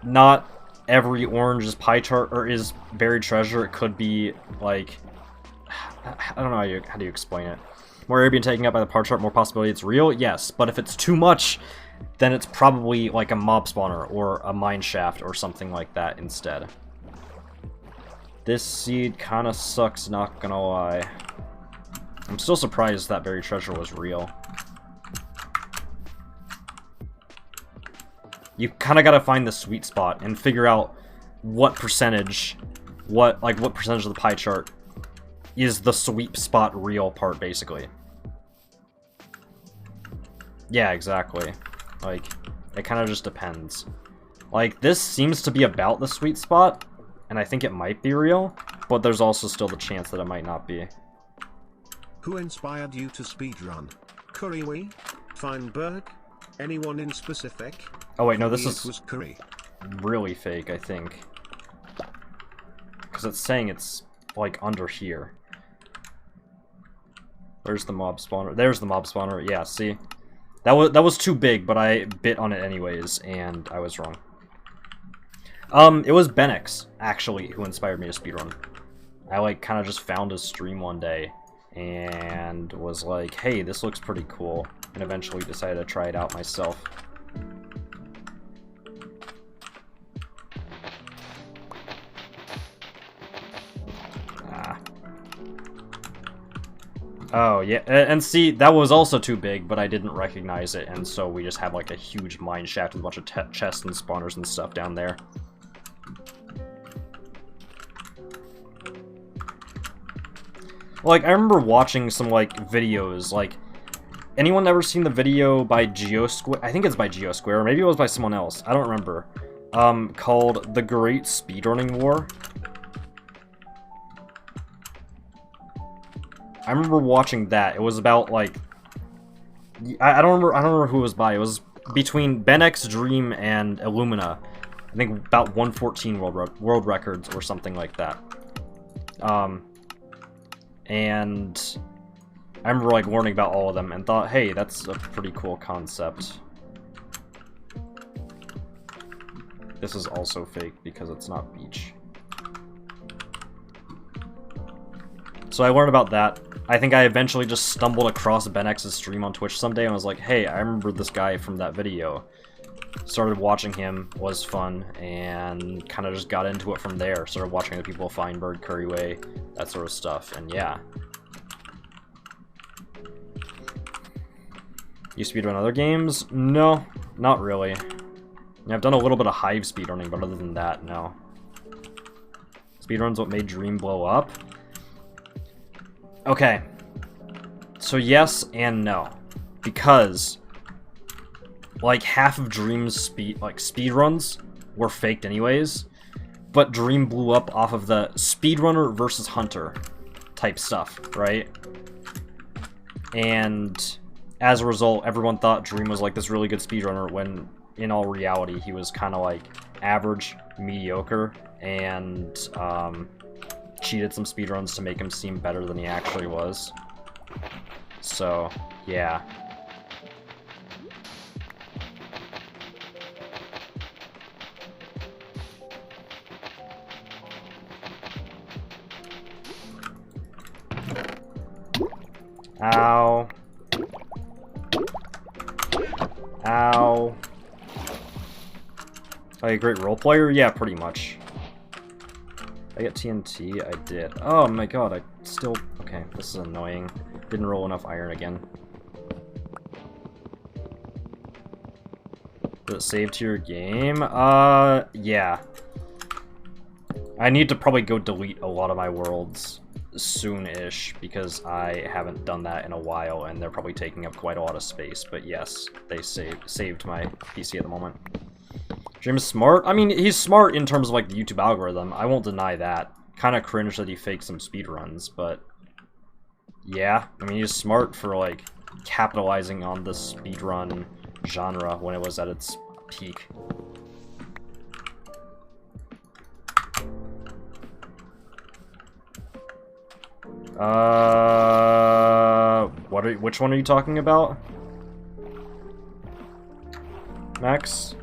not every orange is pie chart, or is buried treasure. It could be, like, I don't know how do you explain it. More area being taken up by the pie chart, more possibility it's real? Yes, but if it's too much, then it's probably like a mob spawner or a mine shaft or something like that instead. This seed kind of sucks, not gonna lie. I'm still surprised that buried treasure was real. You kind of gotta find the sweet spot and figure out what percentage, what percentage of the pie chart is the sweet spot real part, basically. Yeah, exactly. Like, it kind of just depends. Like, this seems to be about the sweet spot, and I think it might be real, but there's also still the chance that it might not be. Who inspired you to speedrun? Cubee? Feinberg? Anyone in specific? Oh wait, no, this is was Curry. Really fake, I think. Because it's saying it's, like, under here. Where's the mob spawner? There's the mob spawner. Yeah, see? That was too big, but I bit on it anyways, and I was wrong. It was Benix, actually, who inspired me to speedrun. I, like, kind of just found his stream one day, and was like, hey, this looks pretty cool, and eventually decided to try it out myself. Oh, yeah, and see, that was also too big, but I didn't recognize it, and so we just have, like, a huge mine shaft with a bunch of chests and spawners and stuff down there. Like, I remember watching some, like, videos, like, anyone ever seen the video by Geosquare? I think it's by Geosquare, or maybe it was by someone else, I don't remember, called The Great Speedrunning War? I remember watching that. It was about, like, I don't remember who it was by. It was between Benix, Dream, and Illumina. I think about 114 world records or something like that. And I remember, like, learning about all of them and thought, hey, that's a pretty cool concept. This is also fake because it's not beach. So I learned about that. I think I eventually just stumbled across Benix's stream on Twitch someday and was like, hey, I remember this guy from that video. Started watching him, was fun, and kind of just got into it from there. Started watching the people, Feinberg, Cubee, that sort of stuff, and yeah. You speedrun other games? No, not really. I've done a little bit of Hive speedrunning, but other than that, no. Speedrun's what made Dream blow up? Okay, so yes and no, because, like, half of Dream's speedruns were faked anyways, but Dream blew up off of the speedrunner versus hunter type stuff, right? And as a result, everyone thought Dream was, like, this really good speedrunner, when in all reality he was kind of, like, average, mediocre, and cheated some speedruns to make him seem better than he actually was. So, yeah. Ow. Ow. Are you a great role player? Yeah, pretty much. I get TNT? I did. Oh my god, I still... Okay, this is annoying. Didn't roll enough iron again. Did it save to your game? Yeah. I need to probably go delete a lot of my worlds soon-ish, because I haven't done that in a while, and they're probably taking up quite a lot of space. But yes, they saved my PC at the moment. Dream is smart? I mean, he's smart in terms of, like, the YouTube algorithm. I won't deny that. Kind of cringe that he faked some speedruns, but... yeah, I mean, he's smart for, like, capitalizing on the speedrun genre when it was at its peak. Which one are you talking about? Max?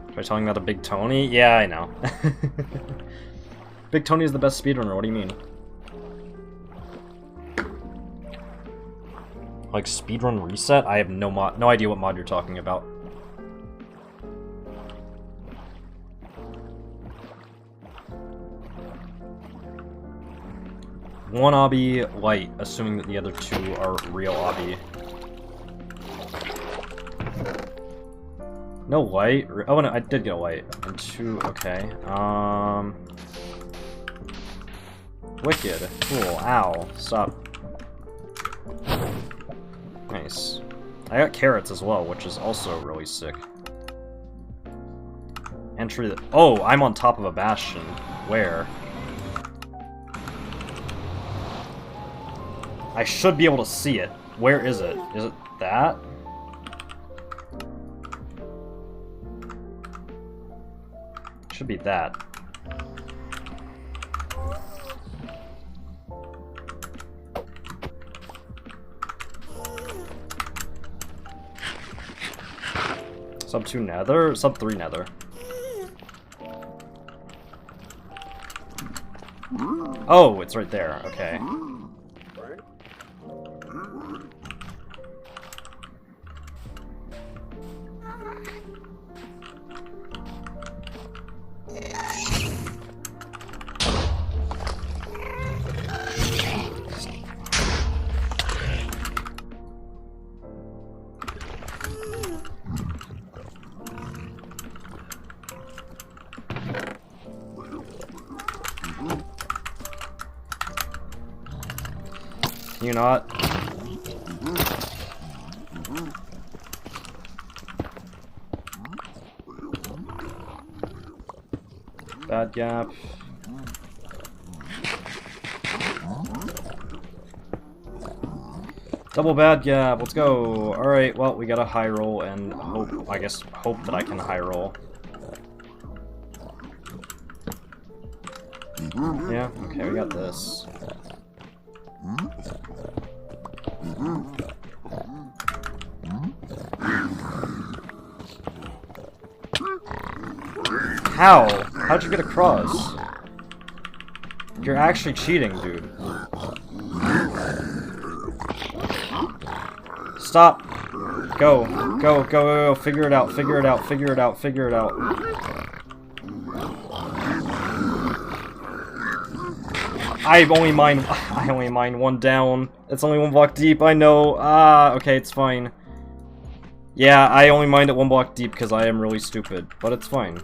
Are you talking about a Big Tony? Yeah, I know. Big Tony is the best speedrunner, what do you mean? Like, speedrun reset? I have no idea what mod you're talking about. One obby light, assuming that the other two are real obby. No light? Oh no, I did get a light. And two, okay. Wicked. Cool. Ow. Stop. Nice. I got carrots as well, which is also really sick. Entry. Oh, I'm on top of a bastion. Where? I should be able to see it. Where is it? Is it that? Should be that. Sub 2 nether? Sub 3 nether. Oh, it's right there. Okay. You not? Bad gap. Double bad gap, let's go! Alright, well, we got a high roll and hope, I guess, hope that I can high roll. Yeah, okay, we got this. How? How'd you get across? You're actually cheating, dude. Stop! Go. Go, go, go, go. Figure it out, figure it out, figure it out, figure it out. I only mined one down. It's only 1 block deep, I know. Ah, okay, it's fine. Yeah, I only mined it 1 block deep because I am really stupid, but it's fine.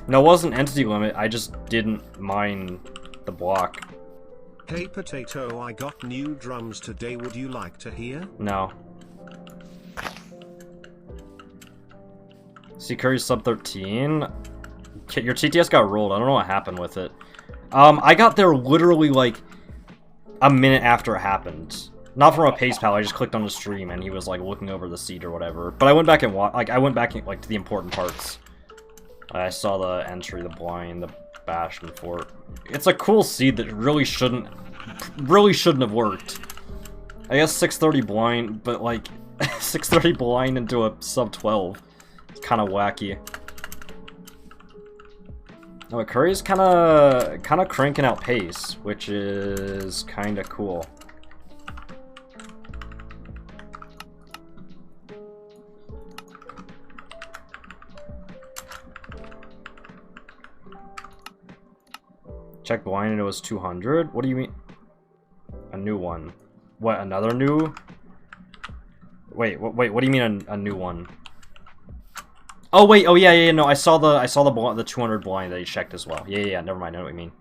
No, it wasn't entity limit, I just didn't mine the block. Hey Potato, I got new drums today, would you like to hear? No. See Curry's sub 13? Your TTS got rolled, I don't know what happened with it. I got there literally like a minute after it happened. Not from a pace pal, I just clicked on the stream and he was like looking over the seat or whatever. But I went back and like to the important parts. I saw the entry, the blind, the bastion fort. It's a cool seed that really shouldn't have worked. I guess 630 blind, but like 630 blind into a sub 12. It's kind of wacky. Oh, Curry's kind of cranking out pace, which is kind of cool. Check blind and it was 200? What do you mean? A new one. What, another new? Wait, what do you mean a new one? Oh wait, oh yeah, no, I saw the 200 blind that he checked as well. Yeah, never mind, I know what you mean.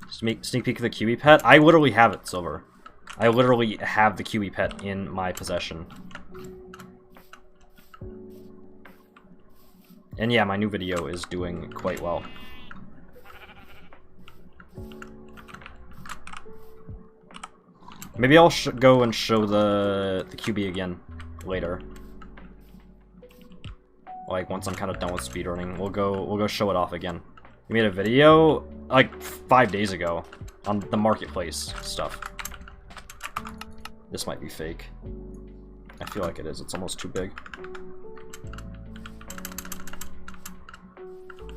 Sneak peek of the Cubee pet? I literally have it, Silver. I literally have the Cubee pet in my possession. And yeah, my new video is doing quite well. Maybe I'll go and show the Cubee again later. Like once I'm kind of done with speedrunning, we'll go show it off again. We made a video like 5 days ago on the marketplace stuff. This might be fake. I feel like it is. It's almost too big.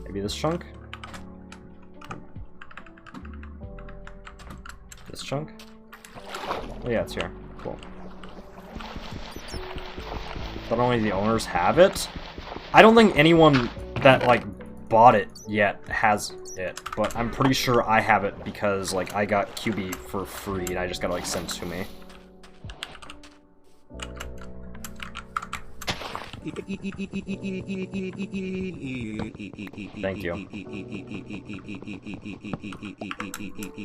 Maybe this chunk? This chunk? Oh yeah, it's here. Cool. But only the owners have it? I don't think anyone that, like, bought it yet has it, but I'm pretty sure I have it because, like, I got Cubee for free and I just got it, like, sent to me. Thank you.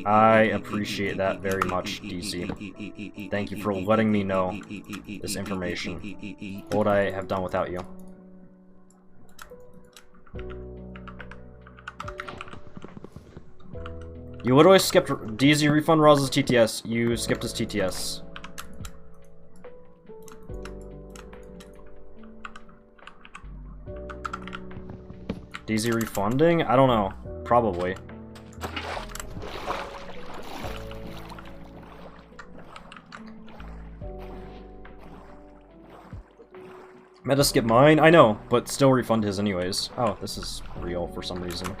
I appreciate that very much, DC. Thank you for letting me know this information. What would I have done without you? You literally skipped DZ refund Roz's TTS. You skipped his TTS. DZ refunding? I don't know. Probably. Meta skip mine? I know, but still refund his anyways. Oh, this is real for some reason.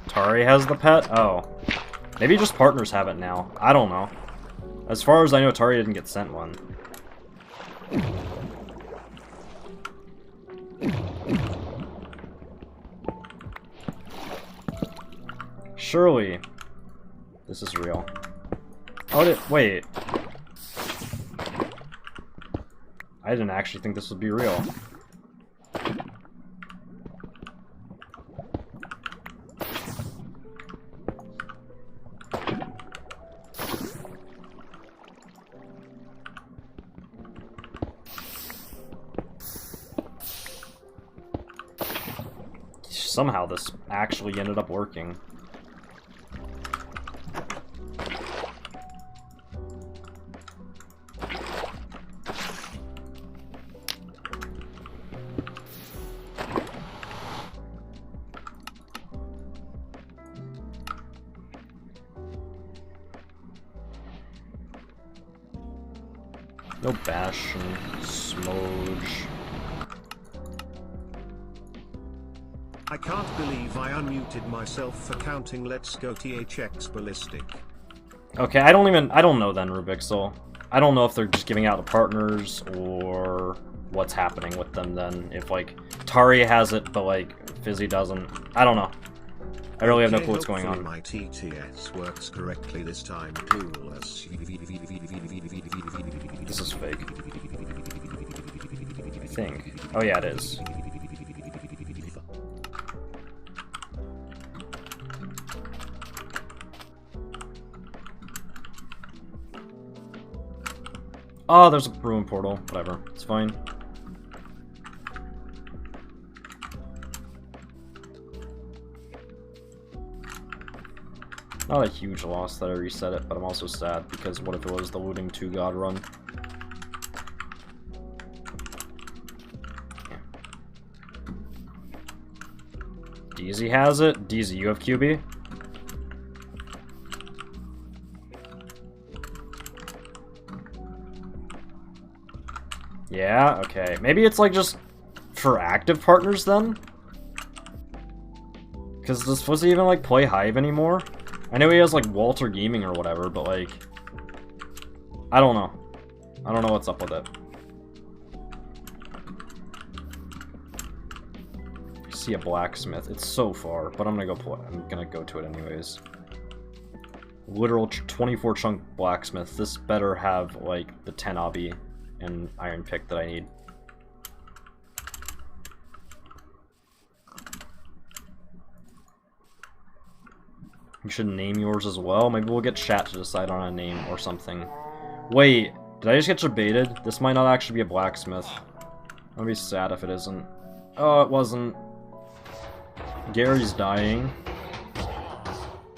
Tari has the pet? Oh. Maybe just partners have it now. I don't know. As far as I know, Tari didn't get sent one. Surely. This is real. Oh, wait. I didn't actually think this would be real. Somehow this actually ended up working. No bash and smooge. I can't believe I unmuted myself for counting Let's Go THX Ballistic. Okay, I don't know then, Rubixel. I don't know if they're just giving out to partners or what's happening with them then. If, like, Tari has it, but, like, Fizzy doesn't. I don't know. I really have no clue what's going on. My TTS works correctly this time. This is fake. I think. Oh yeah, it is. Oh, there's a ruin portal. Whatever. It's fine. Not a huge loss that I reset it, but I'm also sad because what if it was the looting 2 god run? Yeah. DZ has it. DZ, you have Cubee? Yeah, okay. Maybe it's like just for active partners then? Because does Fuzzy even like play Hive anymore? I know he has like Walter Gaming or whatever, but like... I don't know. I don't know what's up with it. see a blacksmith. It's so far, but I'm gonna go to it anyways. Literal 24 chunk blacksmith. This better have like the 10 obby and iron pick that I need. You should name yours as well. Maybe we'll get chat to decide on a name or something. Wait, did I just get debated? This might not actually be a blacksmith. I'll be sad if it isn't. Oh, it wasn't. Gary's dying.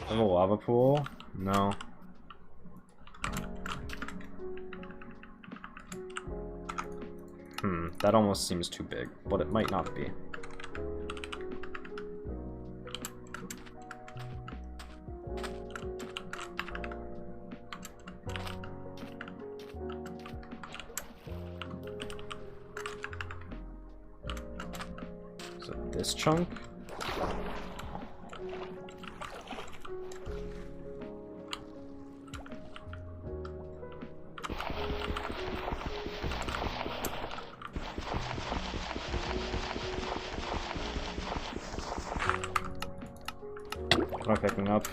Have a lava pool? No. That almost seems too big, but it might not be. Is it this chunk? What am I picking up?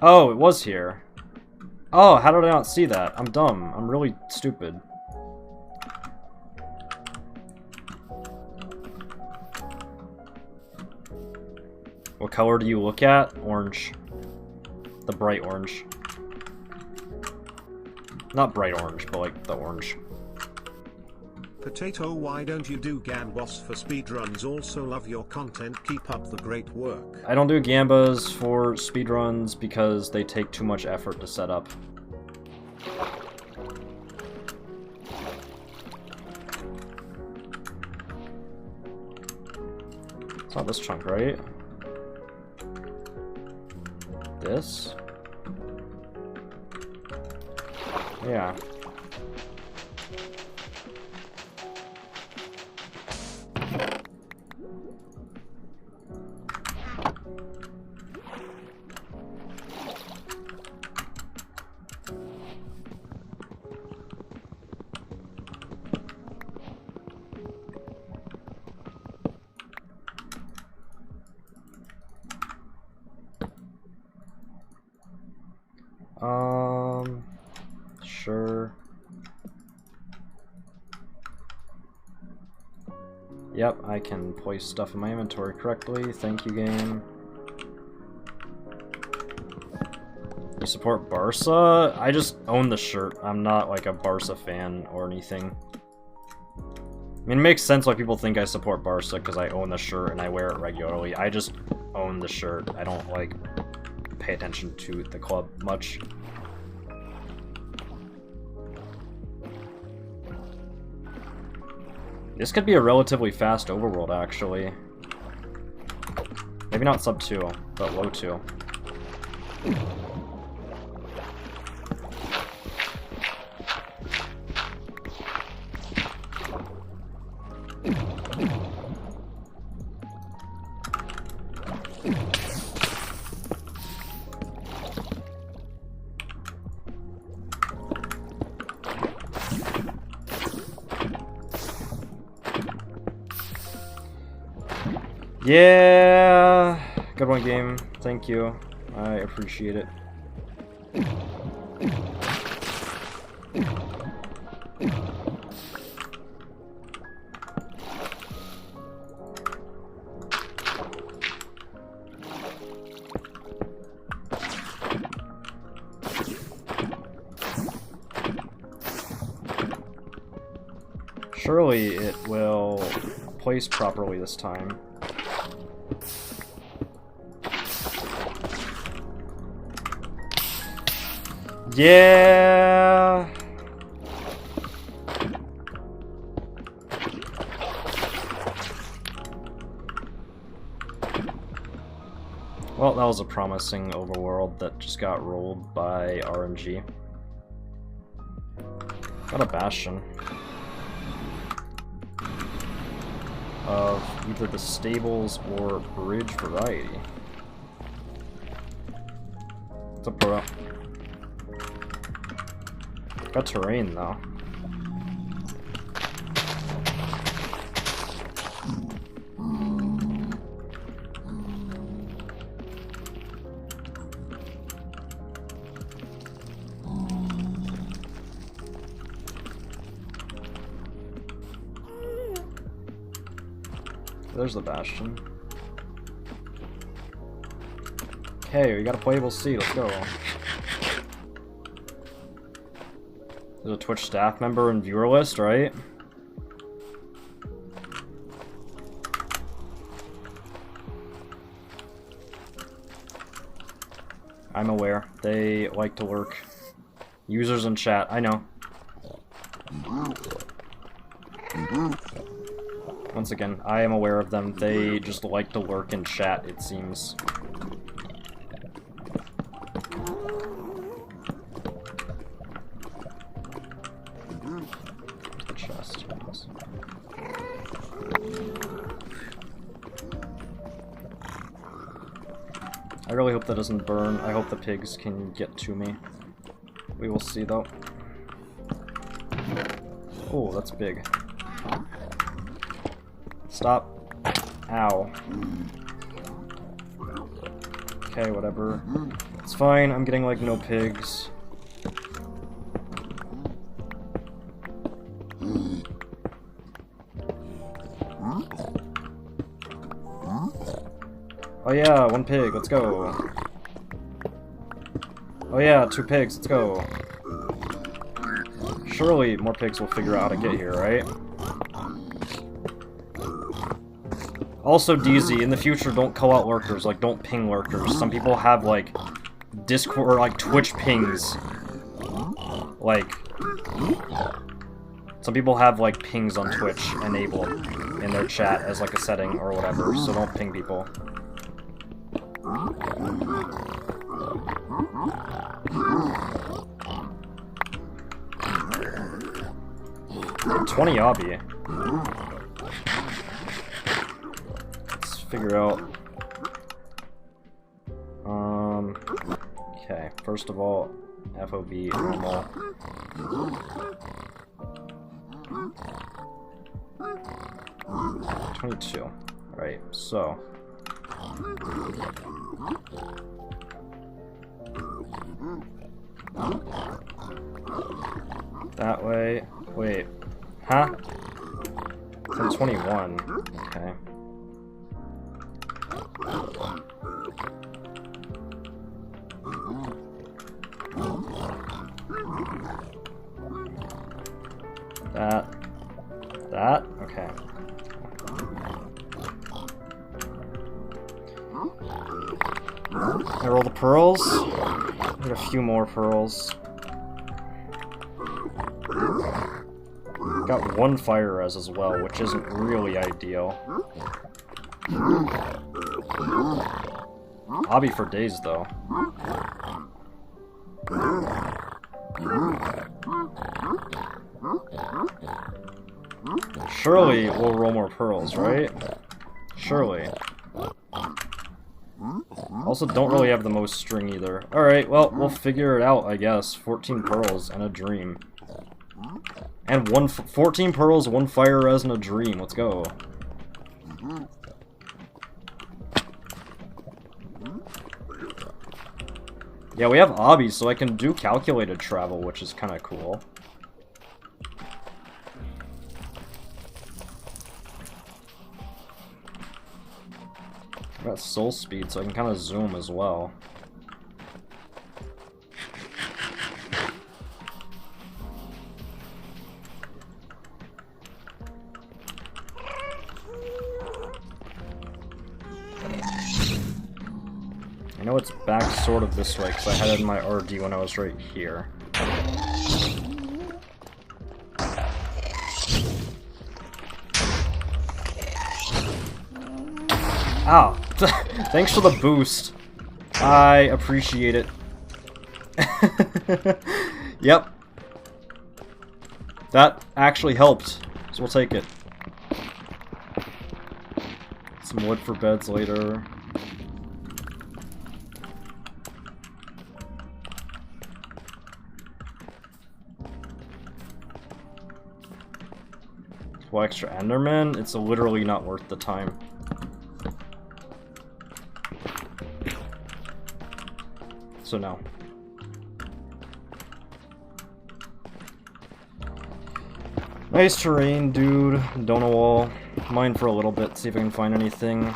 Oh, it was here. Oh, how did I not see that? I'm dumb. I'm really stupid. What color do you look at? Orange. The bright orange. Not bright orange, but like the orange. Potato, why don't you do Gambas for speedruns? Also love your content, keep up the great work. I don't do Gambas for speedruns because they take too much effort to set up. It's not this chunk, right? This? Yeah. Sure. Yep, I can place stuff in my inventory correctly. Thank you, game. You support Barca? I just own the shirt. I'm not like a Barca fan or anything. I mean, it makes sense why people think I support Barca because I own the shirt and I wear it regularly. I just own the shirt. I don't like pay attention to the club much. This could be a relatively fast overworld, actually. Maybe not sub 2, but low 2. Yeah, good one, game. Thank you. I appreciate it. Surely it will place properly this time. Yeah. Well, that was a promising overworld that just got rolled by RNG. Got a bastion of either the stables or bridge variety. It's a pro. Got terrain though. there's the Bastion. Okay, we got a playable seat, let's go. There's a Twitch staff member and viewer list, right? I'm aware. They like to lurk. Users in chat, I know. Once again, I am aware of them. They just like to lurk in chat, it seems. The chest. I really hope that doesn't burn. I hope the pigs can get to me. We will see, though. Oh, that's big. Stop. Ow. Okay, whatever. It's fine, I'm getting, like, no pigs. Oh yeah, 1 pig, let's go. Oh yeah, 2 pigs, let's go. Surely more pigs will figure out how to get here, right? Also, DZ, in the future, don't call out lurkers, like, don't ping lurkers. Some people have, like, Discord, or, like, Twitch pings. Like, some people have, like, pings on Twitch enabled in their chat as, like, a setting or whatever, so don't ping people. 20 obby. Let's figure out. Okay, first of all, FOV normal. $22. Right, so. That way. Wait. Huh? From 21. Okay. That? Okay. I roll the pearls. Get a few more pearls. Got 1 fire res as well, which isn't really ideal. Obby for days, though. Surely we'll roll more pearls, right? Surely. Also, don't really have the most string either. Alright, well, we'll figure it out, I guess. 14 pearls and a dream. And 14 pearls, 1 fire res, and a dream. Let's go. Yeah, we have obbies, so I can do calculated travel, which is kind of cool. I got soul speed, so I can kind of zoom as well. I know it's back sort of this way, because I had it in my RD when I was right here. Ow! Thanks for the boost. I appreciate it. Yep. That actually helped, so we'll take it. Some wood for beds later. Well, extra Enderman? It's literally not worth the time. So no. Nice terrain, dude. Donut wall. Mine for a little bit, see if I can find anything.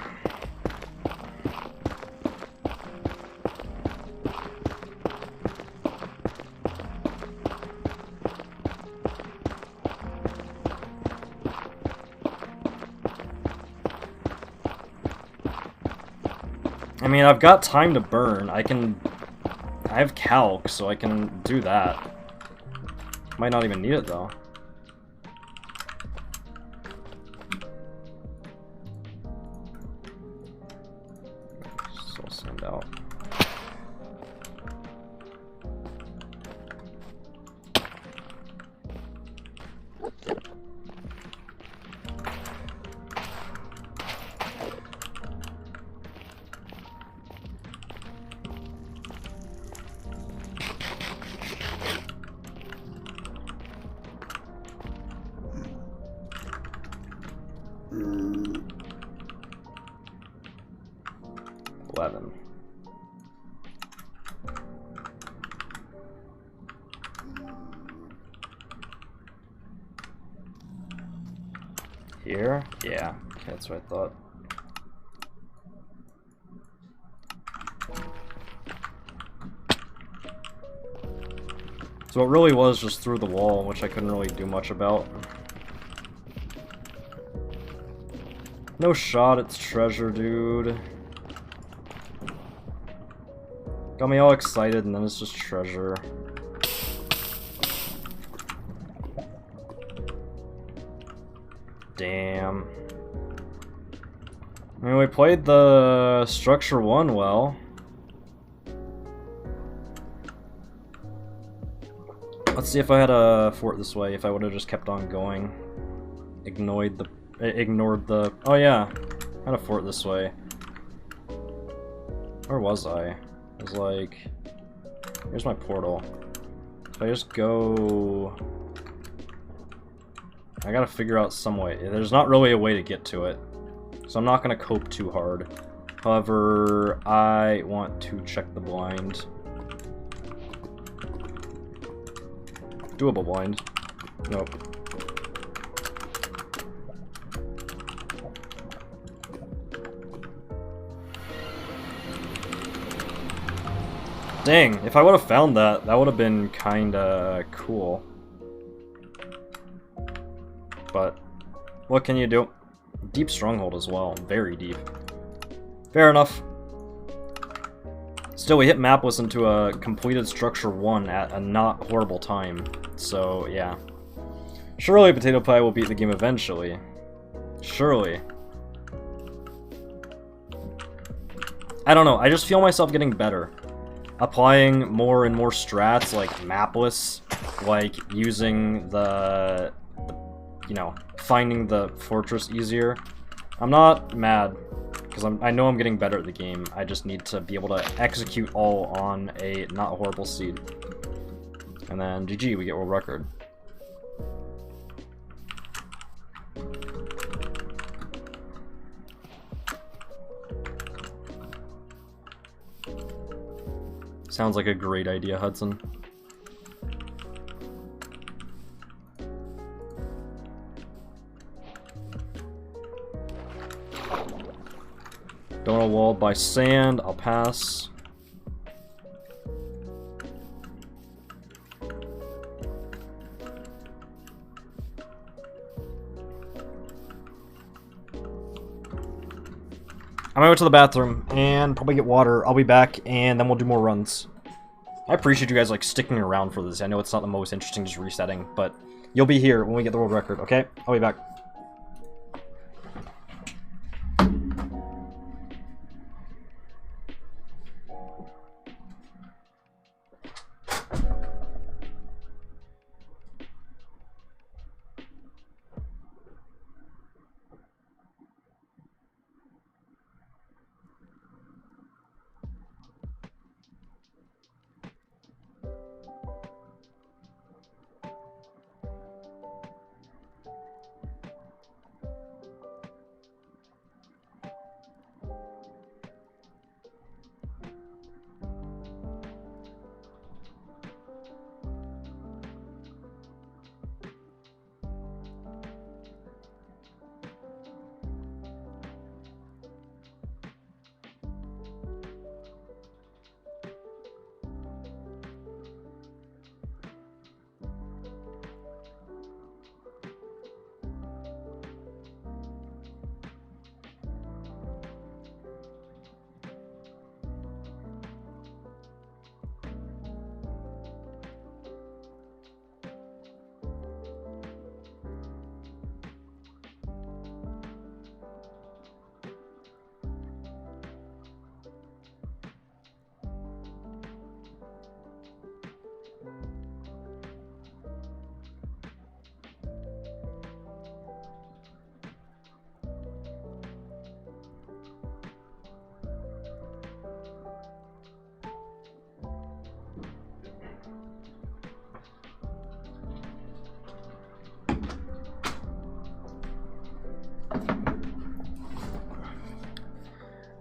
I mean, I've got time to burn. I have calc, so I can do that. Might not even need it, though. Still send out. Here? Yeah, okay, that's what I thought. So it really was just through the wall, which I couldn't really do much about. No shot, it's treasure, dude. Got me all excited and then it's just treasure. Damn. I mean, we played the structure 1 well. Let's see if I had a fort this way, if I would have just kept on going. Ignored the... Oh yeah, I had a fort this way. Where was I? I was like... Here's my portal. If I just go... I gotta figure out some way. There's not really a way to get to it, so I'm not gonna cope too hard. However, I want to check the blind. Doable blind. Nope. Dang, if I would have found that, that would have been kinda cool. But what can you do? Deep stronghold as well, very deep. Fair enough. Still, we hit mapless into a completed structure 1 at a not horrible time, so yeah. Surely Potato Pie will beat the game eventually. Surely. I don't know, I just feel myself getting better. Applying more and more strats like mapless, like using the you know, finding the fortress easier. I'm not mad, because I know I'm getting better at the game. I just need to be able to execute all on a not horrible seed. And then GG, we get world record. Sounds like a great idea, Hudson. Don't want to walled by sand, I'll pass. I'm gonna go to the bathroom and probably get water. I'll be back and then we'll do more runs. I appreciate you guys like sticking around for this. I know it's not the most interesting, just resetting, but you'll be here when we get the world record, okay? I'll be back.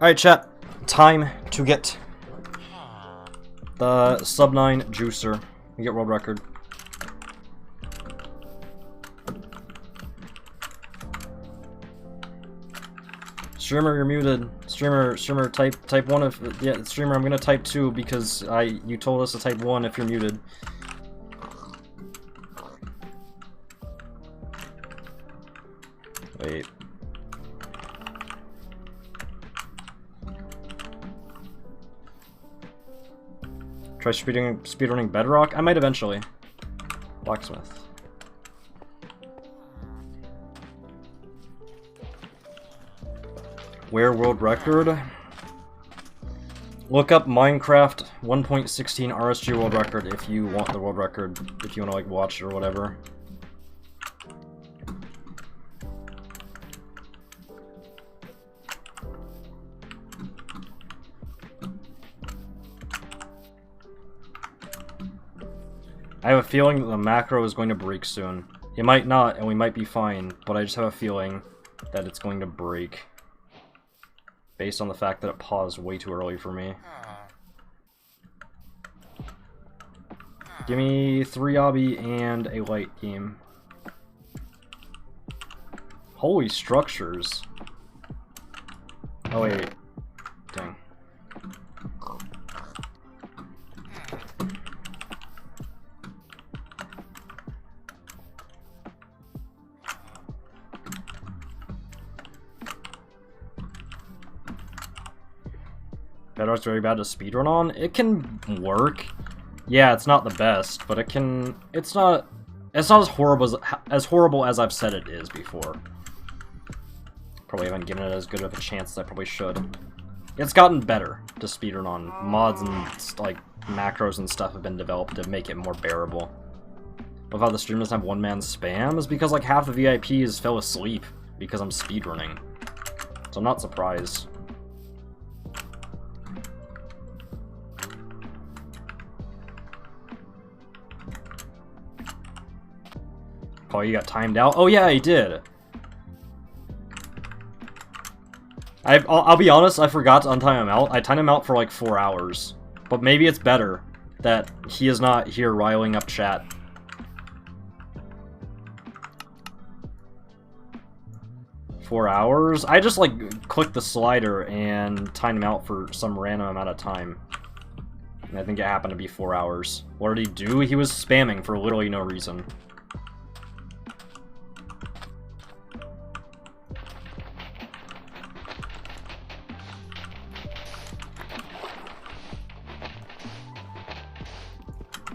Alright, chat. Time to get the sub-9 juicer. We get world record. Streamer, you're muted. Streamer, type 1 if, yeah, streamer, I'm gonna type 2 because you told us to type 1 if you're muted. Wait. Try speedrunning Bedrock? I might eventually. Blacksmith. Where world record? Look up Minecraft 1.16 RSG world record if you want the world record, if you want to like watch it or whatever. I have a feeling that the macro is going to break soon. It might not, and we might be fine, but I just have a feeling that it's going to break. Based on the fact that it paused way too early for me. Give me 3 obby and a light game. Holy structures. Oh wait. Dang. Bedrock's very bad to speedrun on. It can work. Yeah, it's not the best, but it can. It's not as horrible as I've said it is before. Probably haven't given it as good of a chance as I probably should. It's gotten better to speedrun on. Mods and like macros and stuff have been developed to make it more bearable. Love how the stream doesn't have one-man spam is because like half the VIPs fell asleep because I'm speedrunning. So I'm not surprised. Oh, you got timed out? Oh yeah, I did. I'll be honest, I forgot to untime him out. I timed him out for like 4 hours. But maybe it's better that he is not here riling up chat. "4 hours? I just like clicked the slider and timed him out for some random amount of time. And I think it happened to be 4 hours. What did he do? He was spamming for literally no reason.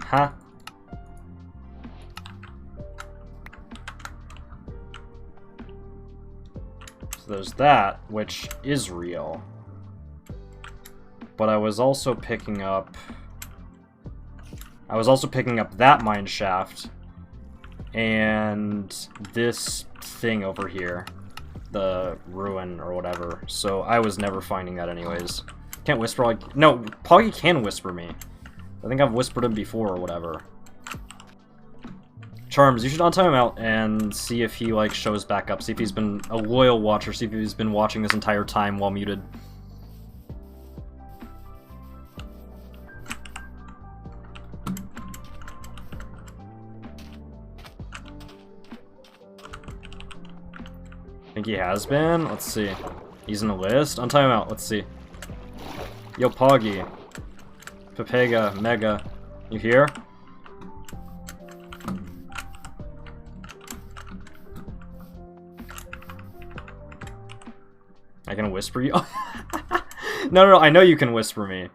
Huh? So there's that, which is real. But I was also picking up that mine shaft and this thing over here, the ruin or whatever. So I was never finding that anyways. Can't whisper like no, Poggy can whisper me. I think I've whispered him before or whatever. Charms, you should untime him out and see if he like shows back up. See if he's been a loyal watcher. See if he's been watching this entire time while muted. Think he has been? Let's see. He's in the list. Untime him out. Let's see. Yo, Poggy. Pepega, Mega, you here? I can whisper you? No, I know you can whisper me.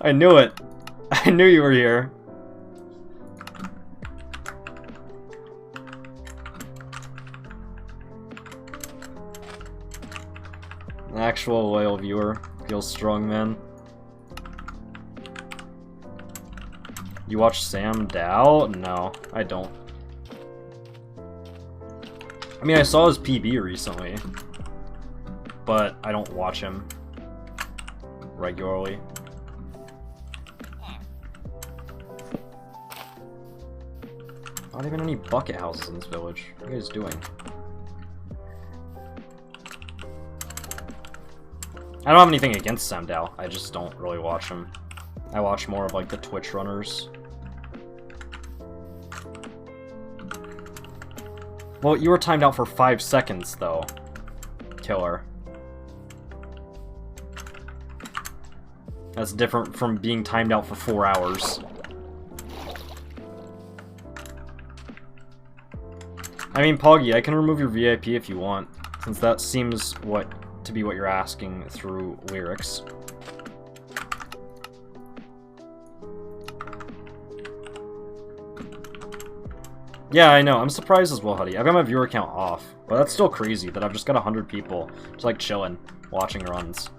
I knew it. I knew you were here. An actual loyal viewer. Feels strong, man. You watch Sam Dow? No, I don't. I mean, I saw his PB recently, but I don't watch him regularly. Not even any bucket houses in this village. What are you guys doing? I don't have anything against Samdow, I just don't really watch him. I watch more of, like, the Twitch runners. Well, you were timed out for 5 seconds, though. Killer. That's different from being timed out for 4 hours. I mean, Poggy, I can remove your VIP if you want, since that seems to be what you're asking through lyrics. Yeah, I know. I'm surprised as well, Huddy. I've got my viewer count off, but that's still crazy that I've just got 100 people just like chilling, watching runs.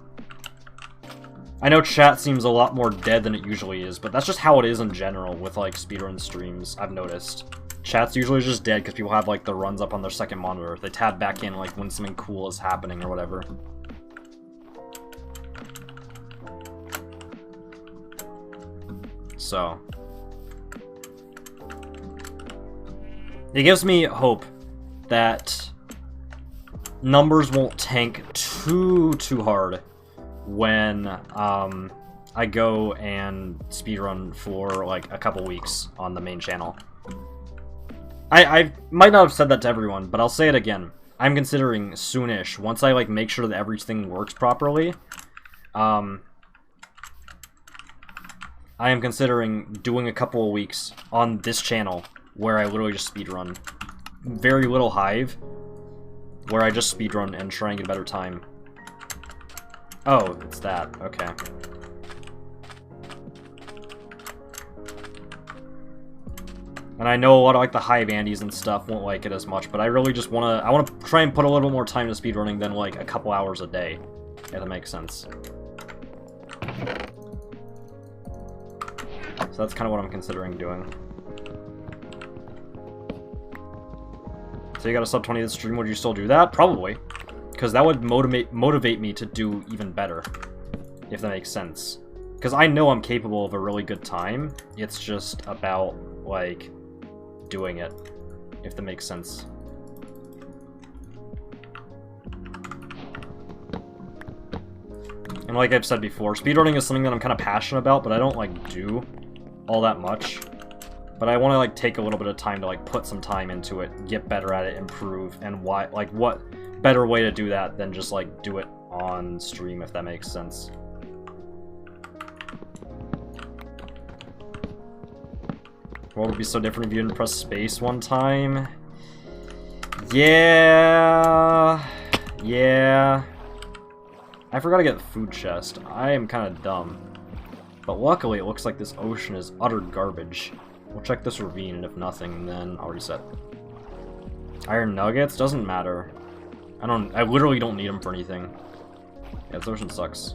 I know chat seems a lot more dead than it usually is, but that's just how it is in general with like speedrun streams, I've noticed. Chat's usually just dead because people have like the runs up on their second monitor. They tab back in like when something cool is happening or whatever. So it gives me hope that numbers won't tank too hard when I go and speedrun for like a couple weeks on the main channel. I might not have said that to everyone, but I'll say it again. I'm considering soonish, once I like make sure that everything works properly, I am considering doing a couple of weeks on this channel where I literally just speedrun. Very little Hive, where I just speedrun and try and get a better time. Oh, it's that. Okay. And I know a lot of like the Hive Andes and stuff won't like it as much, but I really just I wanna try and put a little bit more time into speedrunning than like a couple hours a day, if that makes sense. So that's kind of what I'm considering doing. So you got a sub 20 to the stream, would you still do that? Probably. Because that would motivate me to do even better, if that makes sense. Because I know I'm capable of a really good time, it's just about, like, doing it, if that makes sense. And like I've said before, speedrunning is something that I'm kind of passionate about, but I don't, like, do all that much. But I want to, like, take a little bit of time to, like, put some time into it, get better at it, improve, and why, like, what better way to do that than just, like, do it on stream, if that makes sense. World would be so different if you didn't press space one time. Yeah. I forgot to get the food chest. I am kind of dumb. But luckily, it looks like this ocean is utter garbage. We'll check this ravine, and if nothing, then I'll reset. Iron nuggets? Doesn't matter. I literally don't need them for anything. Yeah, this ocean sucks.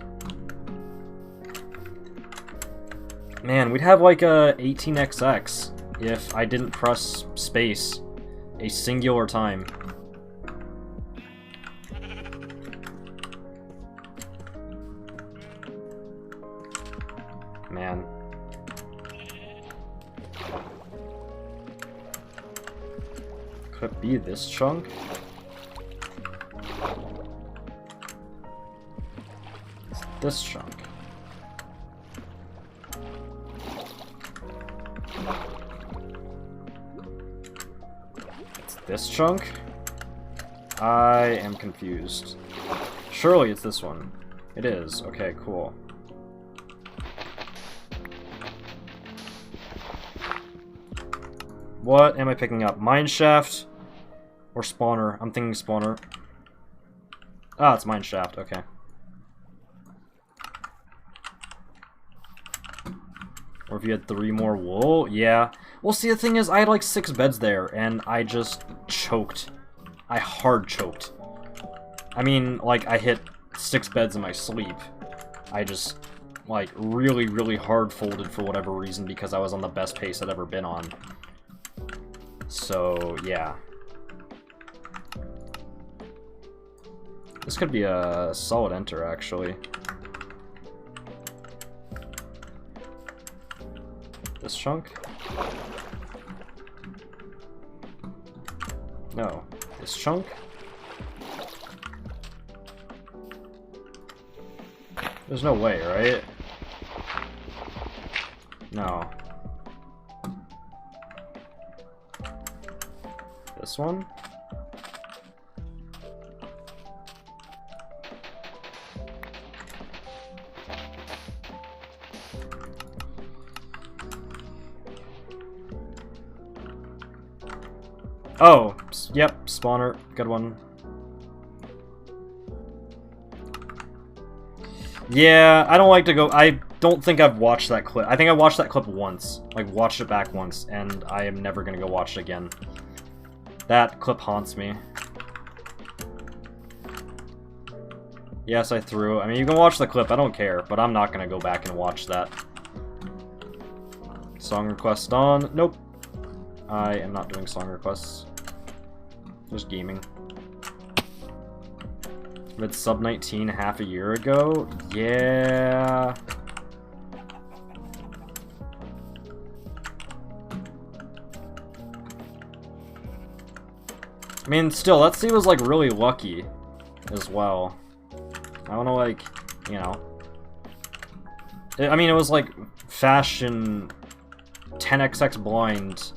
Man, we'd have like a 18xx if I didn't press space a singular time. Man. Could it be this chunk? It's this chunk. It's this chunk? I am confused. Surely it's this one. It is. Okay, cool. What am I picking up? Mineshaft or spawner? I'm thinking spawner. Ah, it's mineshaft. Okay. Or if you had 3 more wool? Yeah. Well, see, the thing is, I had like 6 beds there, and I just choked. I hard choked. I mean, like, I hit 6 beds in my sleep. I just, like, really hard folded for whatever reason because I was on the best pace I'd ever been on. So, yeah. This could be a solid enter, actually. This chunk? No. This chunk? There's no way, right? No. This one? Oh, yep, spawner, good one. Yeah, I don't like to go. I don't think I've watched that clip. I think I watched that clip once, like watched it back once, and I am never gonna go watch it again. That clip haunts me. Yes, I threw. I mean, you can watch the clip, I don't care, but I'm not gonna go back and watch that. Song request on. Nope. I am not doing song requests. Just gaming. Mid sub 19 half a year ago? Yeah. I mean, still, that seed was like really lucky as well. I wanna like, you know. I mean, it was like fashion 10xx blind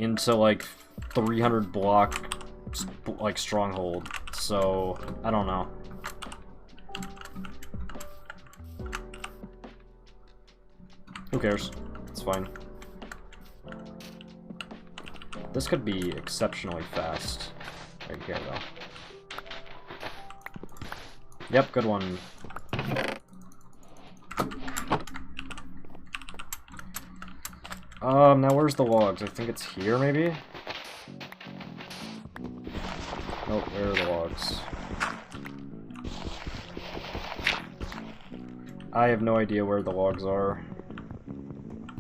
into like 300 block like stronghold. So, I don't know. Who cares? It's fine. This could be exceptionally fast. Right here, though. Yep, good one. Now where's the logs? I think it's here, maybe? Nope, where are the logs? I have no idea where the logs are.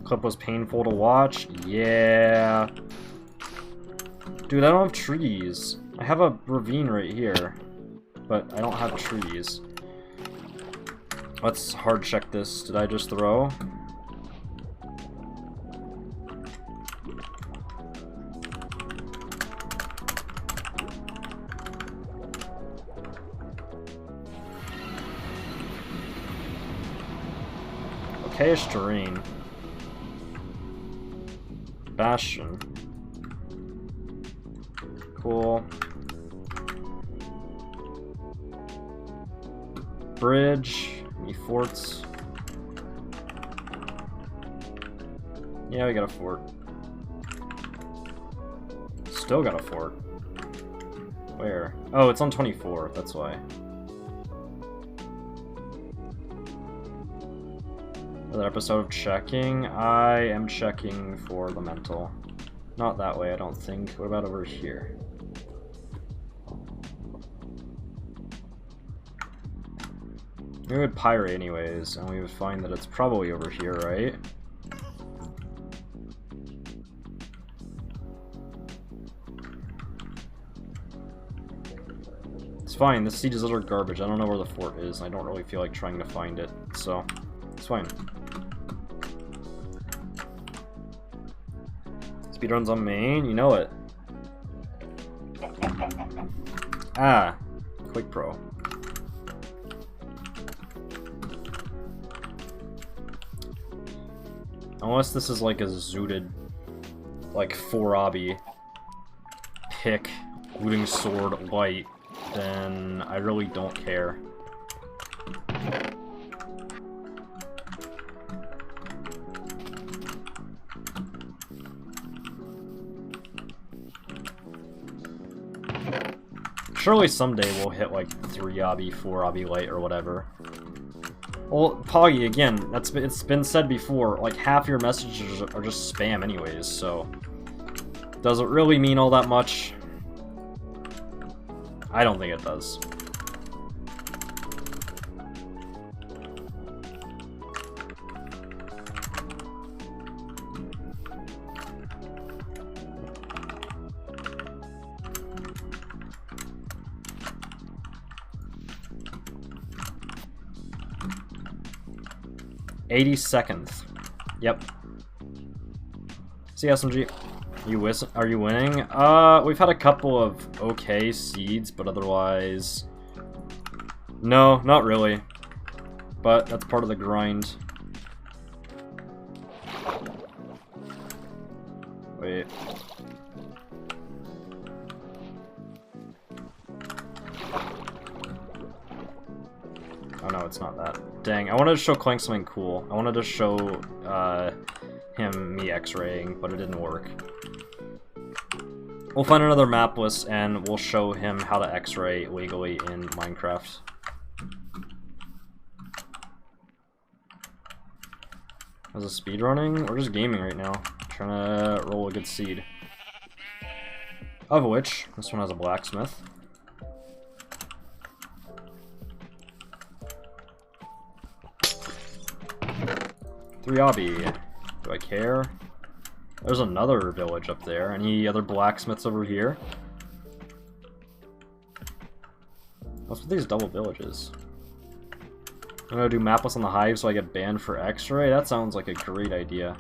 Clip was painful to watch? Yeah. Dude, I don't have trees. I have a ravine right here, but I don't have trees. Let's hard check this. Did I just throw? Okay-ish terrain. Bastion. Cool. Bridge. Any forts? Yeah, we got a fort. Still got a fort. Where? Oh, it's on 24, that's why. Another episode of checking. I am checking for the mental. Not that way, I don't think. What about over here? We would pirate anyways, and we would find that it's probably over here, right? It's fine, the siege is utter garbage. I don't know where the fort is, and I don't really feel like trying to find it, so it's fine. Speedruns on main, you know it. Ah, Quick Pro. Unless this is like a zooted, like 4-obby pick, looting sword, light, then I really don't care. Surely someday we'll hit like 3-obby, 4-obby light or whatever. Well, Poggy, again, it's been said before, like half your messages are just spam anyways, so does it really mean all that much? I don't think it does. $80. Yep. See SMG. Are you winning? We've had a couple of okay seeds, but otherwise No, not really. But that's part of the grind. Wait. Oh no, it's not that. Dang, I wanted to show Clank something cool. I wanted to show me X-raying, but it didn't work. We'll find another map list and we'll show him how to X-ray legally in Minecraft. Is it speedrunning? We're just gaming right now. Trying to roll a good seed. Of which, this one has a blacksmith. Three obby. Do I care? There's another village up there. Any other blacksmiths over here? What's with these double villages? I'm gonna do mapless on the Hive so I get banned for X-ray? That sounds like a great idea.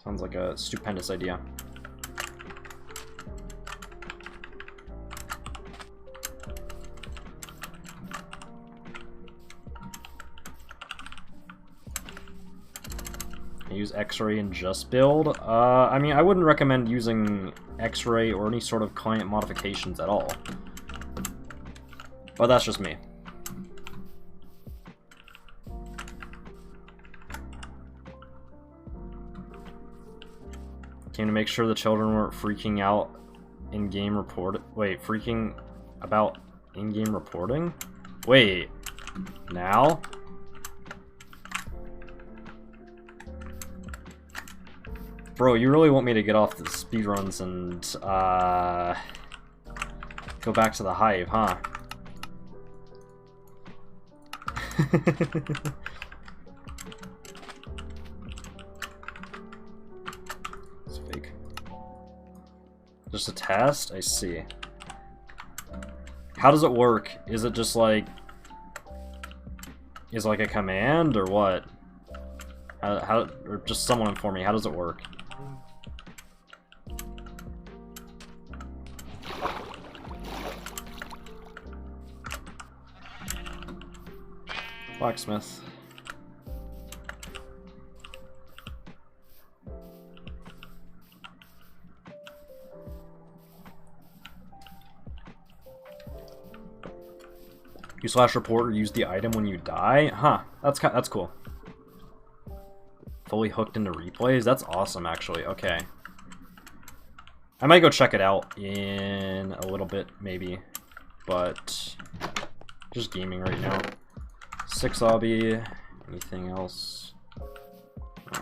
Sounds like a stupendous idea. Use X-ray and just build? I mean, I wouldn't recommend using X-ray or any sort of client modifications at all. But that's just me. Came to make sure the children weren't freaking out in-game report. Wait, freaking about in-game reporting? Wait, now? Bro, you really want me to get off the speedruns and, go back to the Hive, huh? It's fake. Just a test? I see. How does it work? Is it just like... Is it like a command, or what? Or just someone inform me, how does it work? Blacksmith. You slash report or use the item when you die? Huh, that's cool. Fully hooked into replays? That's awesome, actually. Okay. I might go check it out in a little bit, maybe. But just gaming right now. 6 obby. Anything else? No.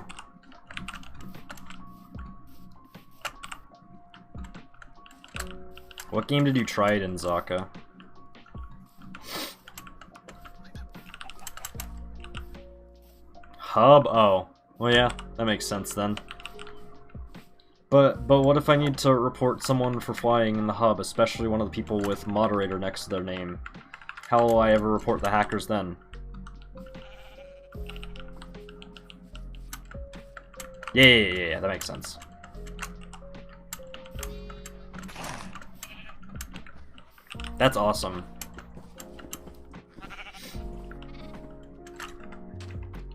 What game did you try it in, Zaka? Hub? Oh. Well, yeah, that makes sense then. But what if I need to report someone for flying in the hub, especially one of the people with moderator next to their name? How will I ever report the hackers then? Yeah, that makes sense. That's awesome.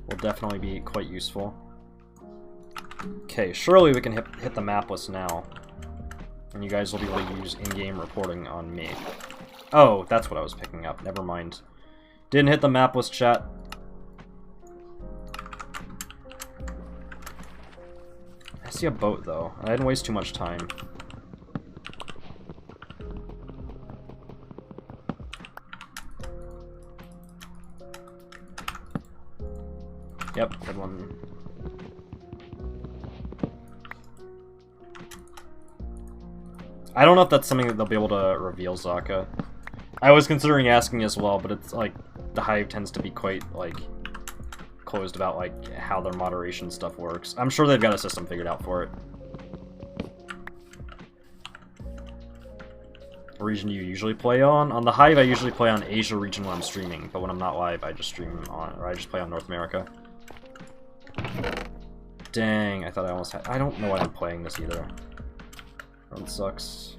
Will definitely be quite useful. Okay, surely we can hit the map list now. And you guys will be able to use in-game reporting on me. Oh, that's what I was picking up. Never mind. Didn't hit the map list, chat. I see a boat, though. I didn't waste too much time. Yep, good one. I don't know if that's something that they'll be able to reveal, Zaka. I was considering asking as well, but it's like the Hive tends to be quite like closed about like how their moderation stuff works. I'm sure they've got a system figured out for it. What region do you usually play on? On the Hive, I usually play on Asia region when I'm streaming, but when I'm not live, I just stream on, or I just play on North America. Dang, I thought I almost had. I don't know why I'm playing this either. Run sucks.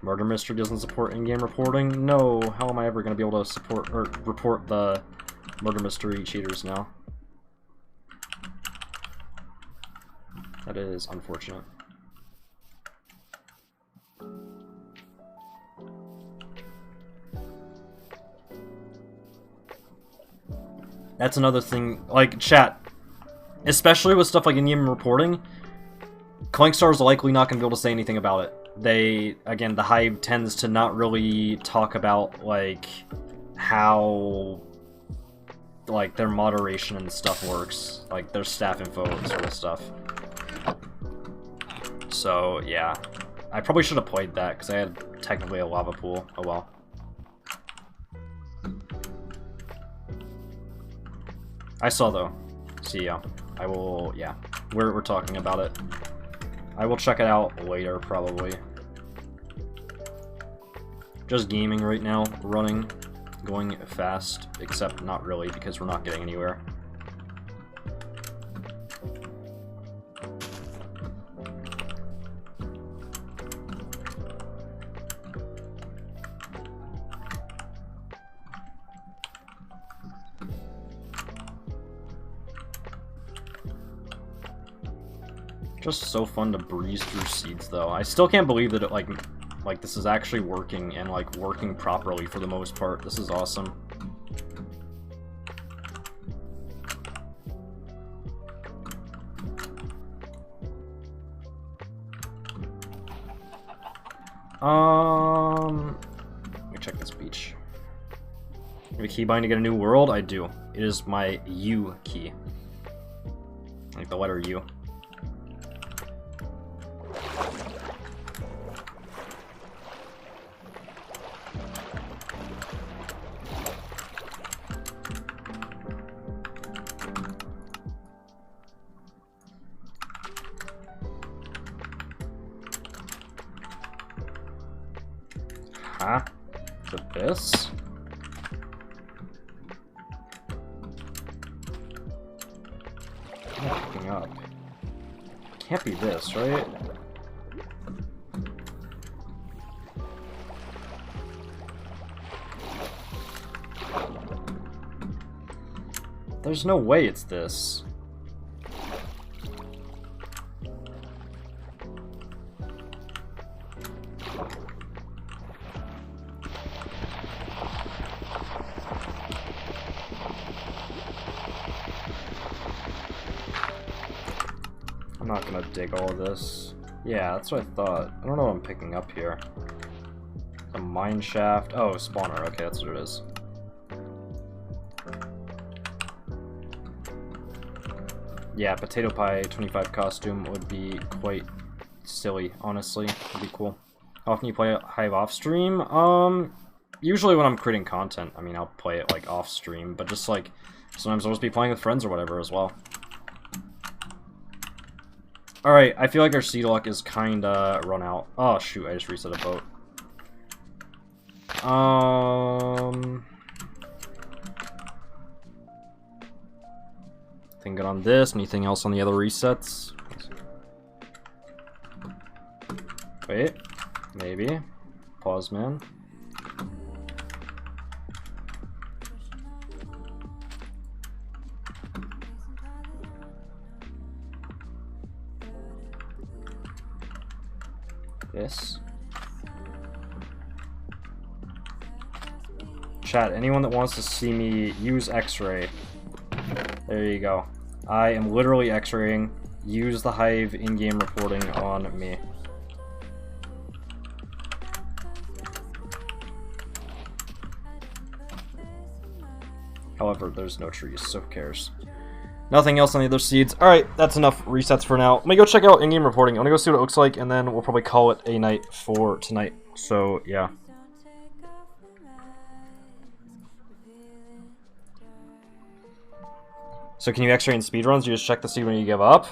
Murder Mystery doesn't support in-game reporting? No, how am I ever going to be able to support or report the Murder Mystery cheaters now? That is unfortunate. That's another thing, like, chat, especially with stuff like in-game reporting, Clankstar is likely not going to be able to say anything about it. They, again, the Hive tends to not really talk about, like, how, like, their moderation and stuff works. Like, their staff info sort of stuff. So, yeah. I probably should have played that, because I had technically a lava pool. Oh well. I saw, though. See ya. I will, yeah. We're talking about it. I will check it out later, probably. Just gaming right now, running, going fast, except not really, because we're not getting anywhere. Just so fun to breeze through seeds, though. I still can't believe that it, like this is actually working, and, like, working properly for the most part. This is awesome. Let me check this beach. You have a keybind to get a new world? I do. It is my U key. Like the letter U. Huh? Is it this? I'm not picking up. Can't be this, right? There's no way it's this. I'm not gonna dig all of this. Yeah, that's what I thought. I don't know what I'm picking up here. A mine shaft. Oh, spawner. Okay, that's what it is. Yeah, PotatoPie25 costume would be quite silly, honestly. Would be cool. How often you play Hive off stream? Usually when I'm creating content. I mean, I'll play it, like, off stream, but just, like, sometimes I'll just be playing with friends or whatever as well. Alright, I feel like our seed luck is kinda run out. Oh, shoot, I just reset a boat. Anything good on this? Anything else on the other resets? Wait, maybe. Pause, man. This. Chat, anyone that wants to see me use X-ray, there you go. I am literally X-raying. Use the Hive in-game reporting on me. However, there's no trees, so who cares? Nothing else on the other seeds. Alright, that's enough resets for now. Let me go check out in-game reporting. I'm gonna go see what it looks like, and then we'll probably call it a night for tonight. So, yeah. So can you X-ray in speedruns? You just check the seed when you give up?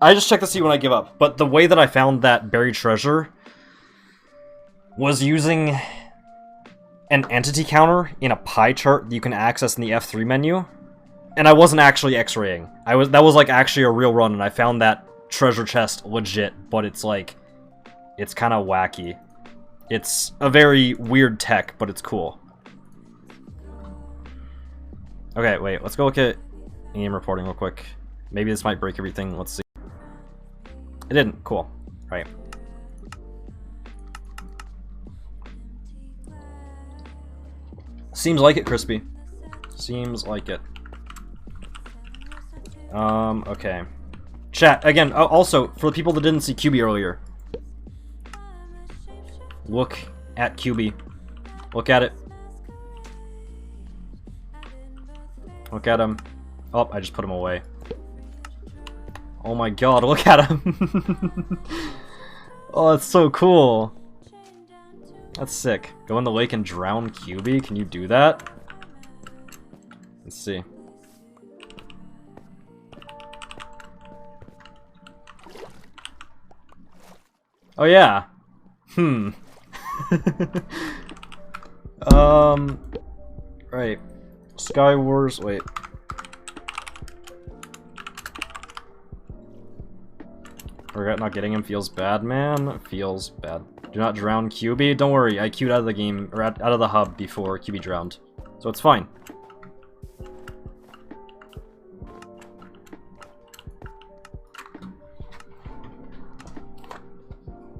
I just check the seed when I give up. But the way that I found that buried treasure was using an entity counter in a pie chart that you can access in the F3 menu. And I wasn't actually X-raying. That was like actually a real run, and I found that treasure chest legit, but it's like, it's kind of wacky. It's a very weird tech, but it's cool. Okay, wait, let's go look at in-game reporting real quick. Maybe this might break everything, let's see. It didn't, cool. Right. Seems like it, Crispy. Seems like it. Okay. Chat, again, also, for the people that didn't see Cubee earlier, look at Cubee. Look at it. Look at him. Oh, I just put him away. Oh my god, look at him! Oh, that's so cool. That's sick. Go in the lake and drown Cubee? Can you do that? Let's see. Oh yeah. Right. Sky Wars, wait. Regret not getting him feels bad, man. Feels bad. Do not drown Cubee. Don't worry, I queued out of the game, or out of the hub before Cubee drowned. So it's fine.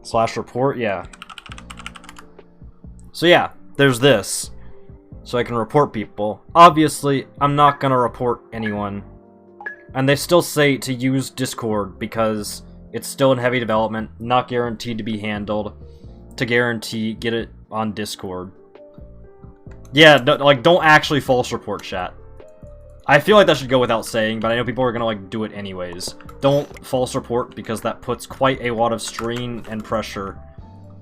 Slash report, yeah. So yeah, there's this. So I can report people. Obviously, I'm not gonna report anyone. And they still say to use Discord because it's still in heavy development, not guaranteed to be handled. To guarantee, get it on Discord. Yeah, like, don't actually false report, chat. I feel like that should go without saying, but I know people are gonna, like, do it anyways. Don't false report, because that puts quite a lot of strain and pressure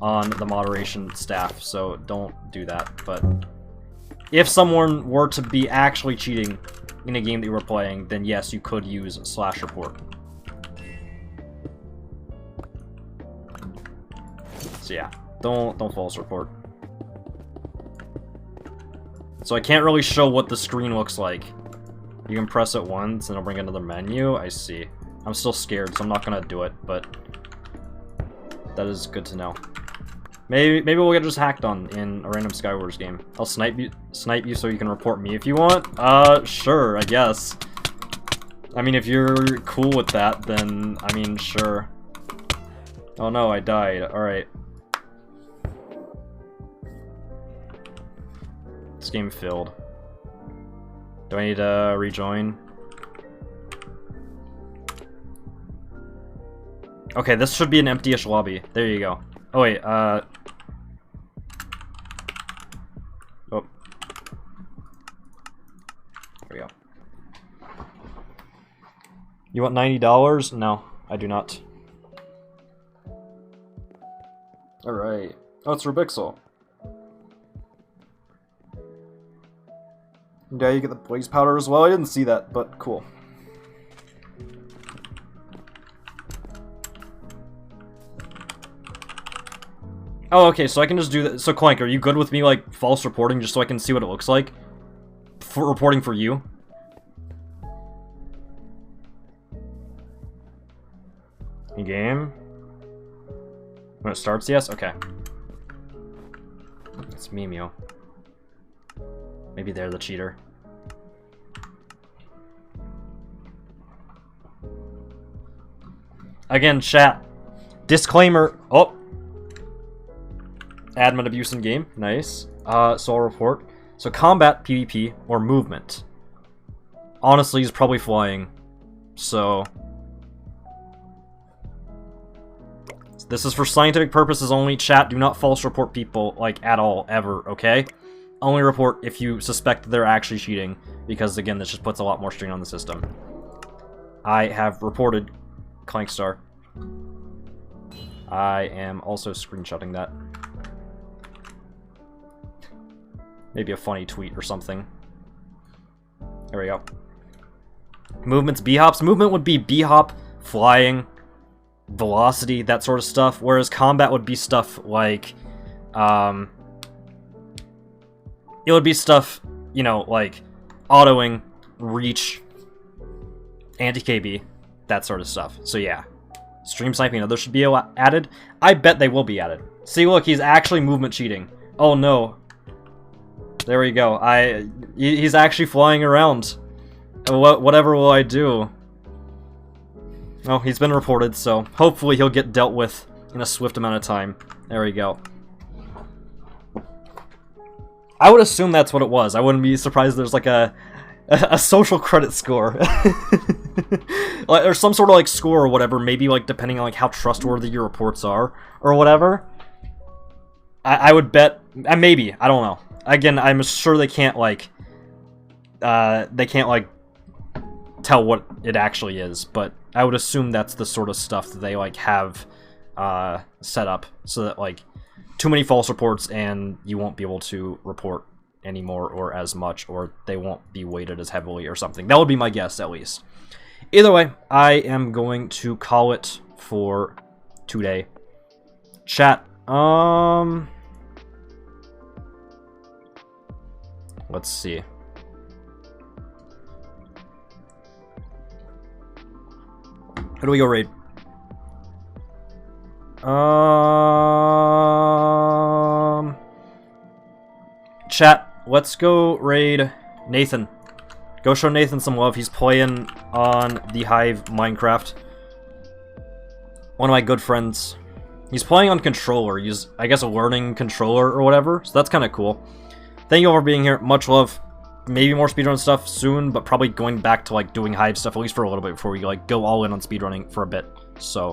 on the moderation staff, so don't do that. But if someone were to be actually cheating in a game that you were playing, then yes, you could use slash report. So yeah, don't false report. So I can't really show what the screen looks like. You can press it once and it'll bring another menu. I see. I'm still scared, so I'm not gonna do it, but that is good to know. Maybe we'll get just hacked on in a random Skywars game. I'll snipe you so you can report me if you want. Sure, I guess. I mean, if you're cool with that, then I mean, sure. Oh no, I died. All right. This game failed. Do I need to rejoin? Okay, this should be an empty-ish lobby. There you go. Oh wait, oh. There we go. You want $90? No, I do not. Alright. Oh, it's Rubixel. Yeah, you get the blaze powder as well. I didn't see that, but cool. Oh, okay, so I can just do that. So, Clank, are you good with me, like, false reporting just so I can see what it looks like? For reporting for you? In-game? When it starts, yes? Okay. It's Mimio. Maybe they're the cheater. Again, chat. Disclaimer. Oh. Admin abuse in game. Nice. So I'll report. So combat, PvP, or movement. Honestly, he's probably flying. So this is for scientific purposes only. Chat, do not false report people, like, at all, ever, okay? Only report if you suspect they're actually cheating, because again, this just puts a lot more strain on the system. I have reported Clankstar. I am also screenshotting that. Maybe a funny tweet or something. There we go. Movement's B-hops. Movement would be B-hop, flying, velocity, that sort of stuff, whereas combat would be stuff like, it would be stuff, you know, like autoing, reach, anti-KB, that sort of stuff. So yeah, stream sniping and others should be added. I bet they will be added. See, look, he's actually movement cheating. Oh no. There we go. He's actually flying around. Whatever will I do? Oh, he's been reported, so hopefully he'll get dealt with in a swift amount of time. There we go. I would assume that's what it was. I wouldn't be surprised there's like a social credit score. Like, or some sort of like score or whatever, maybe like depending on like how trustworthy your reports are or whatever. I would bet, maybe, I don't know. Again, I'm sure they can't like tell what it actually is, but I would assume that's the sort of stuff that they like have set up so that like too many false reports and you won't be able to report anymore or as much, or they won't be weighted as heavily or something. That would be my guess, at least. Either way, I am going to call it for today. Chat, let's see. How do we go raid? Chat, let's go raid Nathan. Go show Nathan some love. He's playing on the Hive Minecraft. One of my good friends. He's playing on controller. He's, I guess, a learning controller or whatever. So that's kind of cool. Thank you all for being here. Much love. Maybe more speedrun stuff soon, but probably going back to like doing Hive stuff at least for a little bit before we like go all in on speedrunning for a bit. So